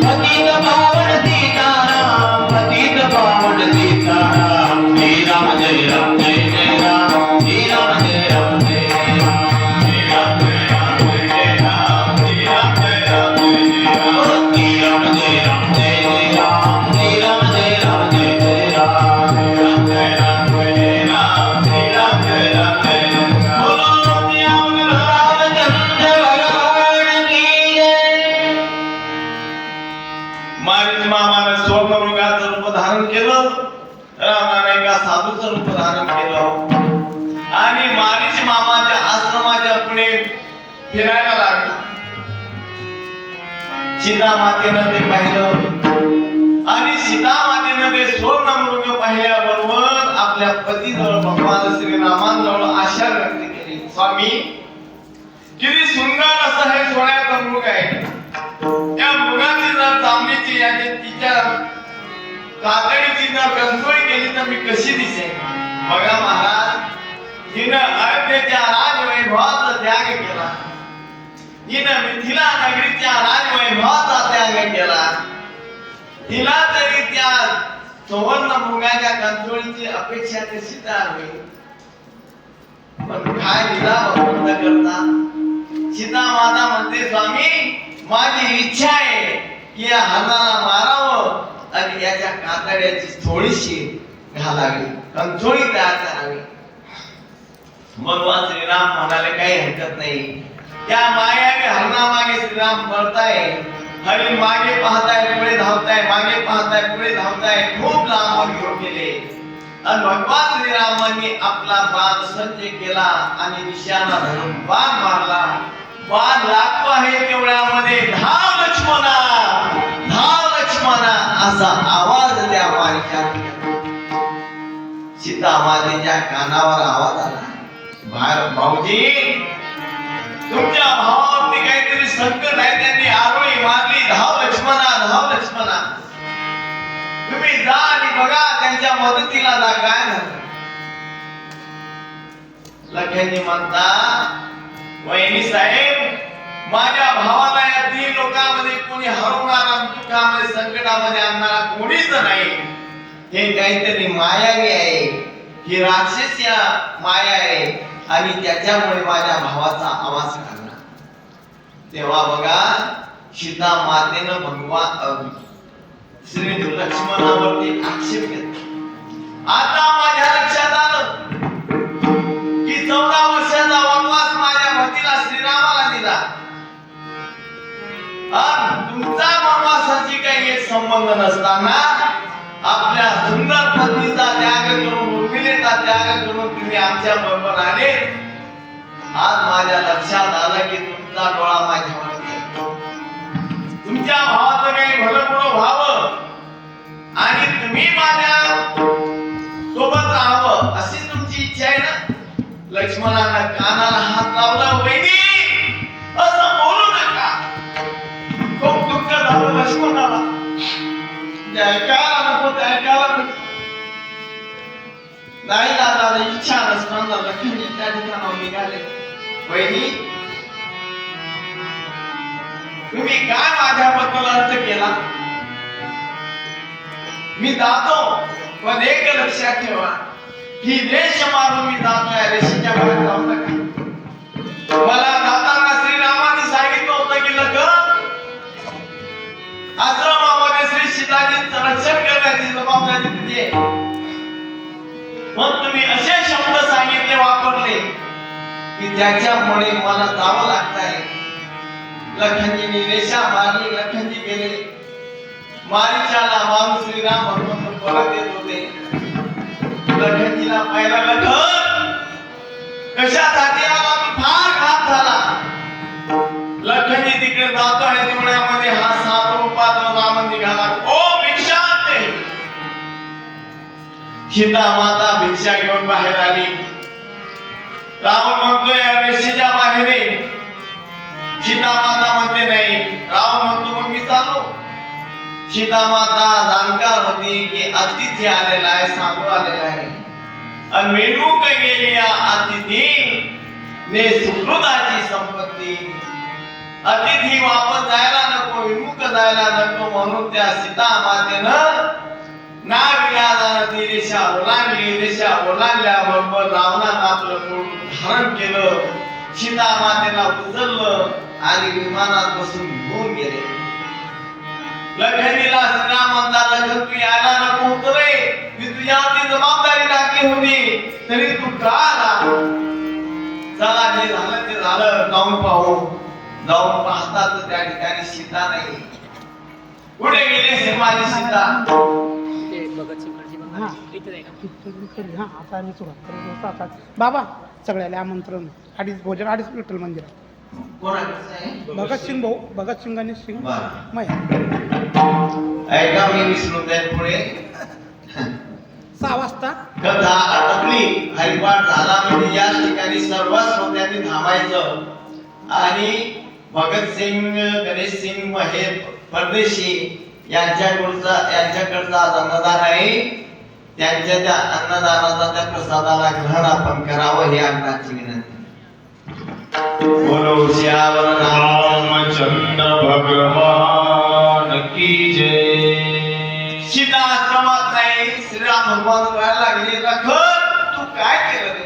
पतित पावन सीताराम, पतित पावन सीताराम. श्री राम जय राम जय जय राम, श्री राम जय राम जय जय राम, श्री राम जय राम जय जय राम, श्री राम जय राम जय जय राम, श्री राम जय राम जय जय राम, श्री राम जय राम जय जय राम, श्री राम जय राम जय जय राम, श्री राम जय राम जय जय राम. बोलो श्याम रामचंद्र भगवान की जय. मारिश मामाने स्वर्णमृगाचं रूप धारण केलं, रावणाने एका साधूचं रूप धारण केलं आणि मारिश मामाच्या आश्रमाच्या पुढे फिरायला लागला. सीता मातेनं ते पाहिलं आणि सीता मातेनं ते स्वर्णमृग पाहिल्याबरोबर आपल्या पतीजवळ भगवान श्रीरामांजवळ आशा व्यक्त केली. स्वामी किती सुंदर असं हे सोन्याचं मृग आहे. त्या मृगाची जर चामडीची आणि तिच्या कातडीची जर कंसोळी केली तर मी कशी दिसेन? बघा महाराज हिनं अयोध्येच्या राजवैभवाचा त्याग केला, हिनं मिथिला नगरीच्या राजवैभवाचा त्याग केला. तिला तरी त्या सुवर्ण मृगाच्या कंसोळीची अपेक्षा कशी तयार होईल? पण काय दिला भगवंत करता? सीता माता म्हणते स्वामी माझी इच्छा आहे की या हरणाला मारावं आणि याच्या कातड्याची थोडीशी घालावी, कंचोळी तयार करावी. भगवान श्रीराम म्हणाले काही हरकत नाही. त्या मायावी हरणामागे श्रीराम पळताय, हरिण मागे पाहताय पुढे धावताय, मागे पाहताय पुढे धावताय, खूप लांबवर घेऊन गेले आणि भगवान श्रीरामांनी आपला बाण सज्ज केला आणि निशाणा धरून बाण मारला. बाण लागतो आहे तेवढ्यामध्ये धाव लक्ष्मणा, धाव लक्ष्मणा असा आवाज त्या वारीच्या सीता मातेच्या कानावर आवाज आला. भाऊजी तुमच्या भावावरती काहीतरी संकट आहे, त्यांनी आरोळी मारली. धाव लक्ष्मणा, धाव लक्ष्मणा. तुम्ही जा आणि बघा त्यांच्या मदतीला जा काय झालं. लखनजी म्हणता वहिनी साहेब, माझ्या भावाला या 3 लोकांमध्ये कोणी हरवणारा, दुःखामध्ये संकटामध्ये आणणारा कोणीच नाही. हे काहीतरी मायावी आहे, ही राक्षस या माया आहे आणि त्याच्यामुळे माझ्या भावाचा आवाज काढला. तेव्हा बघा सीता मातेनं भगवान श्री लक्ष्मणावरती आक्षेप घेतला. आता माझ्या लक्षात आलं की 14 वर्षाचा वनवास माझ्या पतीला श्रीरामाला दिला आणि तुमचा वनवासाची काही एक संबंध नसताना आपल्या सुंदर पत्नीचा त्याग करून, उर्मिलेचा त्याग करून तुम्ही आमच्या बरोबर आले. आज माझ्या लक्षात आलं की तुमचा डोळा माझ्यावरती आहे. तुमच्या भावाचं काही भलं पुढं व्हावं आणि तुम्ही माझ्या सोबत राहावं अशी तुमची इच्छा आहे ना. लक्ष्मणानं कानाला हात लावला. वहिनी, असं बोलू नका. खूप दुःख झालं लक्ष्मणाला. ऐकायला नको, ऐकायला नको. नाही दादा, इच्छा नसताना लक्ष्मी त्या ठिकाणावर निघाले. वहिनी, तुम्ही काय माझ्याबद्दल अर्थ केला? मी जातो, पण एक लक्षात ठेवा, ही रेष मारून मी जातोय. रेषेच्या बाहेर जाऊ नका. मला जाताना श्रीरामाने सांगितलं होतं की आश्रमामध्ये श्री सीताजींचं रक्षण करण्याची जबाबदारी तुझी आहे. मग तुम्ही असे शब्द सांगितले, वापरले की त्याच्यामुळे मला जावं लागतंय. लखनजीने रेषा मारली. लखनजी गेले. मारीचाला मारून श्रीराम भगवंत परत येत होते. लखनजीला पाहिलं, लखन कशासाठी आला? फार घात झाला. लखनजी तिकडे जातो आहे तेवढ्यामध्ये हा 7 रूपाचा राम निघाला. ओ भिक्षांते! सीता माता भिक्षा घेऊन बाहेर आली. रावण म्हणतोय रेषेच्या बाहेर ये. सीता माता म्हणते नाही. रावण म्हणतो मग मी चाललो. सीता माता जाणकार होती की अतिथी आलेला आहे, साधू आलेला आहे आणि मेणूक गेली. या अतिथी ने सुकृताची संपत्ती. अतिथी वापस जायला नको, विमुख जायला नको म्हणून त्या सीता मातेनं नाविलाजानं ती रेषा ओलांडली. रेषा ओलांडल्याबरोबर रावणानं आपलं पोट धारण केलं. सीता मातेला उचललं आणि विमानात बसून घेऊन गेले. लखनजीला श्रीराम म्हणता, लखन तू यायला नको होतं रे. मी तुझ्यावरती जबाबदारी टाकली होती, तरी तू का आला? चला, जे झालं ते झालं, जाऊन पाहू. जाऊन पाहता तर त्या ठिकाणी सीता नाही. कुठे गेले माझी सीता? बाबा सगळ्याला आमंत्रण. 2:30 भोजन 2:30 विठ्ठल मंदिरात. भगतसिंग भाऊ, भगतसिंग आणि सिंग ऐका, मी विसरून जाईल पुढे. 6 वाजता कथा अटकली. हरिपाठ झाला म्हणजे याच ठिकाणी सर्व श्रोत्यांनी थांबायचं आणि भगतसिंग, गणेशसिंग हे परदेशी यांच्याकडचा अन्नदान आहे. त्यांच्या त्या अन्नदानाचा, त्या प्रसादाला ग्रहण आपण करावं ही आमची विनंती. बोलो श्यावर रामचंद्र भगवान की जय. सीता आश्रमात नाही. श्रीराम भगवान करायला लागले, लखन तू काय केलं रे?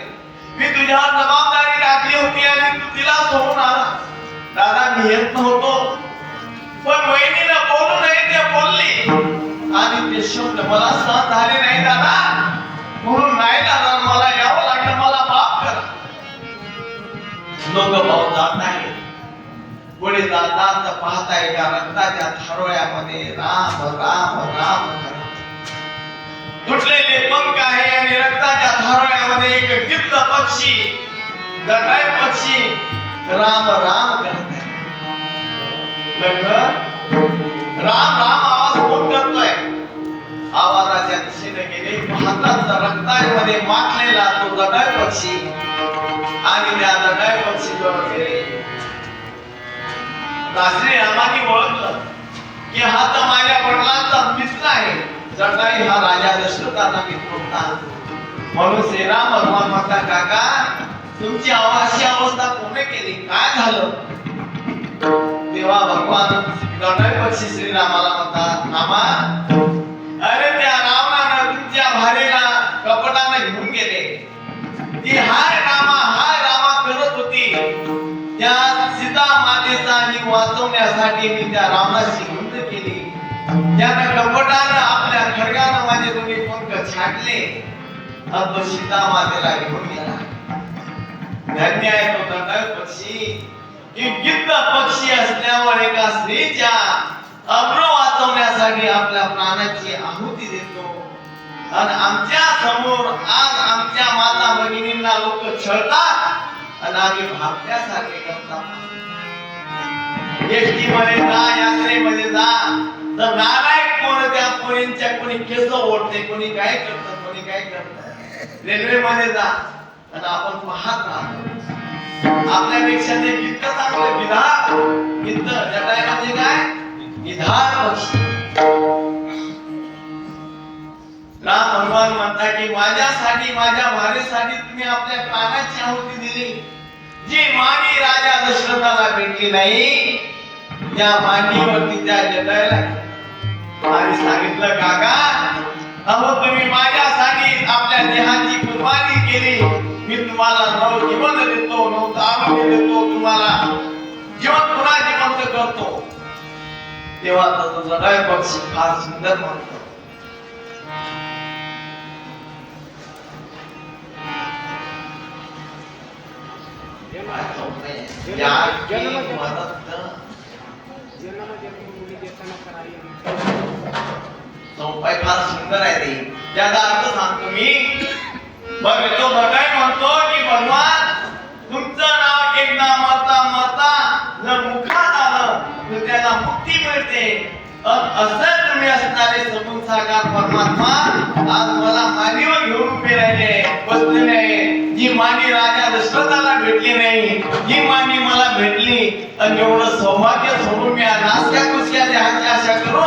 मी तुझ्यावर जबाबदारी टाकली होती आणि तू तिला सोडून आला. दादा मी येत नव्हतो, पण वहिनीला बोलू नये ते बोलली आणि ते शब्द मला सहन झाले नाही दादा, म्हणून नाही दादा मला यावं लागलं. मला माफ करा. लोक भाऊ जात आहे. पुढे जातात तर पाहताय का रक्ताच्या थारोळ्यामध्ये राम राम राम तुटलेले पंख आहे आणि रक्ताच्या थारोळ्यामध्ये एक गिद्ध पक्षी, गटाय पक्षी राम राम करत आहे. राम राम आवाज कोण करतोय? आवाजाच्या दिशेने गेले. पाहतात रक्तामध्ये माखलेला तो गटाय पक्षी आणि त्या गटाय पक्षी जवळ गेले. श्री रामाने ओळखलं की हा तर माझ्या वडिलांचा मित्र आहे. जटाई हा राजा दशरथाचा मित्र होता. म्हणून श्रीराम भगवान म्हणतात, काका तुमची अशी अवस्था कोणी केली, काय झालं? तेव्हा भगवान गणय पक्षी श्रीरामाला म्हणतात, रामा, अरे त्या रावणानं तुमच्या भारेला कपटानं घेऊन गेले. ती हाय रामा करत होती. त्या सीता मातेचा जीव वाचवण्यासाठी मी त्या रावणाची युद्ध केली. त्यानं कपटानं आपल्या खड्गानं माझे दोन्ही पंख छाटले आणि तो सीता मातेला घेऊन गेला. धन्य आहे तो गणय पक्षी की गिद्ध पक्षी असल्यावर एका स्त्रीच्या अब्रू वाचवण्यासाठी आपल्या प्राणाची आहुती देतो. आणि आमच्या समोर आज आमच्या माता भगिनींना लोक छळतात आणि आम्ही भागल्यासारखे करतात. एसटी मध्ये जा, यात्रेमध्ये जा, तर नालायक कोण त्या पोरींच्या कोणी केस ओढते, कोणी काय करतं, कोणी काय करतं. रेल्वे मध्ये जा आणि आपण पाहत राहतो आपल्यापेक्षा ते गिद्ध चांगलं. गिद्ध जटाय म्हणजे काय? गिधाड पक्षी. राम भगवान म्हणता की माझ्यासाठी, माझ्या भारेसाठी तुम्ही आपल्या प्राणाची आहुती दिली. जी मानी राजा दशरथाला भेटली नाही, त्या मांडीवरती त्या जटायला आणि सांगितलं, काका, अहो तुम्ही माझ्यासाठी आपल्या देहाची कुर्बानी केली. मी तुम्हाला नव जीवन देतो, नव तारुण्य देतो, तुम्हाला जीवन पुन्हा जिवंत करतो. तेव्हा तो जटाय पक्षी फार सुंदर म्हणतो, फार सुंदर आहे ते. त्याचा अर्थ सांगतो मी. बघ तो जटाय म्हणतो की भगवान, तुमचं नाव एकदा मरता मरता जर मुखात आलं तर त्याला मुक्ती मिळते. असं तुम्ही असणारे सगुण साकार परमात्मा आज मला मानीवर घेऊन उभे राहिले, बसलेले आहे. जी मानी राजा दशरथाला भेटली नाही, जी मानी मला भेटली. आणि एवढं सौभाग्य सोडून मी नासक्या कुसक्या देहाची आशा करू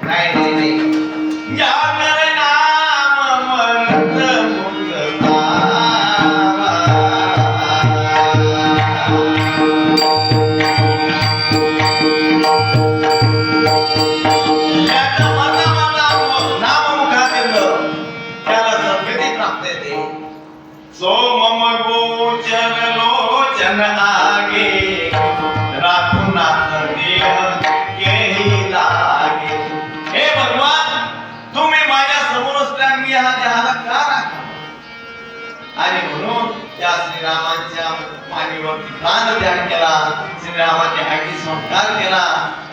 नाही. या करे नाम मंत्र मुक्ता. सो मम गोचर लोचन आगे, राखुनाथ देह येही लागे. हे भगवान, तुम्ही माझ्या समोर असल्या मी हा देहाला का राखा? आणि म्हणून त्या श्रीरामांच्या मानेवरती प्राण त्याग केला, श्रीरामाच्या आगी संस्कार केला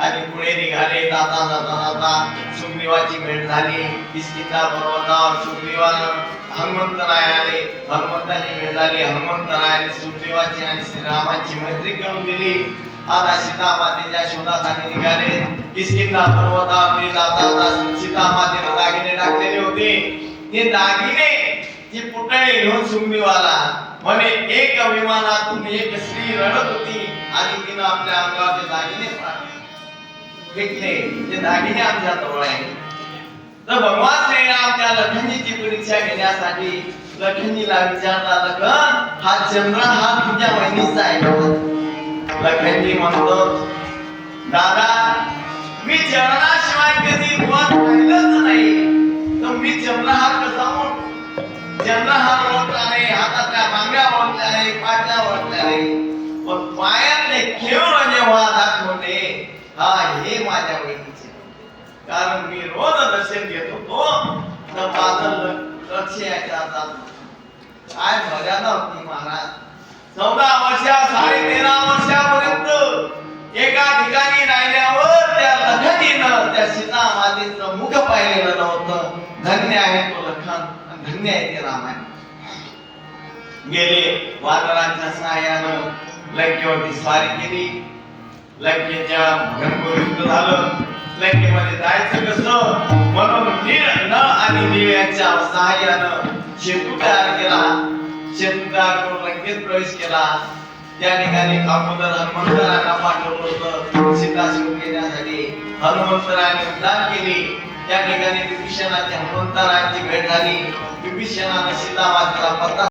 आणि पुढे निघाले. जाता जाता जाता सुग्रीवाची भेट झाली. किष्किंधा पर्वतावर सुग्रीवानं हनुमंतराय आले, हनुमंताची भेट झाली. हनुमंतरायाने सुग्रीवाची आणि श्रीरामाची मैत्री करून दिली. आता सीता मातेच्या शोधासाठी निघाले. किष्किंधा पर्वतावर जाता जाता सीता मातेने दागिने टाकलेले होते. ते दागिने ती पुतळे घेऊन सुग्रीवाला म्हणे, एक विमानातून एक स्त्री रडत होती आणि तिनं आपल्या अंगावरचे दागिने फेकले. ते दागिने आमच्या जवळ आहे. तर भगवान श्रीराम त्या लखनजीची परीक्षा घेण्यासाठी लखनजीला विचारला, लखन, हा चंद्र हा तुझ्या बहिणीचा आहे का? लखनजी म्हणतो, दादा, मी चरणाशिवाय कधी मुळात पाहिलंच नाही, तर मी चंद्रहार कसा म्हणतो? चंद्रहार ओळखला नाही, हातातल्या मांग्या ओळखल्या नाही, पाट्या ओळखल्या नाही, पण पायातले केवळ जेव्हा दाखवले, हा हे माझ्या बहिणीचे. कारण मी रोज दर्शन घेत होतो तर माझं लक्ष याच्या हातात. काय मर्यादा होती महाराज. 14 वर्षा 13.5 वर्षापर्यंत एका ठिकाणी राहिल्यावर त्या लखनीनं त्या सीता मातेचं मुख पाहिलेलं नव्हतं. धन्य आहे तो लखन, धन्य आहे ते रामायण. गेले वानरांच्या सहाय्यानं लंकेवरती स्वारी केली. लंकेच्या भयंकर युद्ध झालं. लंकेमध्ये जायचं कसं म्हणून नीळ आणि निळ्याच्या सहाय्यानं सेतू तयार केला. सेतू तयार करून लंकेत प्रवेश केला. त्या ठिकाणी अगोदर हनुमंतरायांना पाठवलं होतं सीता शोध घेण्यासाठी. हनुमंतरायांनी उद्धार केली. त्या ठिकाणी विभीषणाची हनुमंतरायांची भेट झाली. विभीषणाने सीता मातेला पत्ता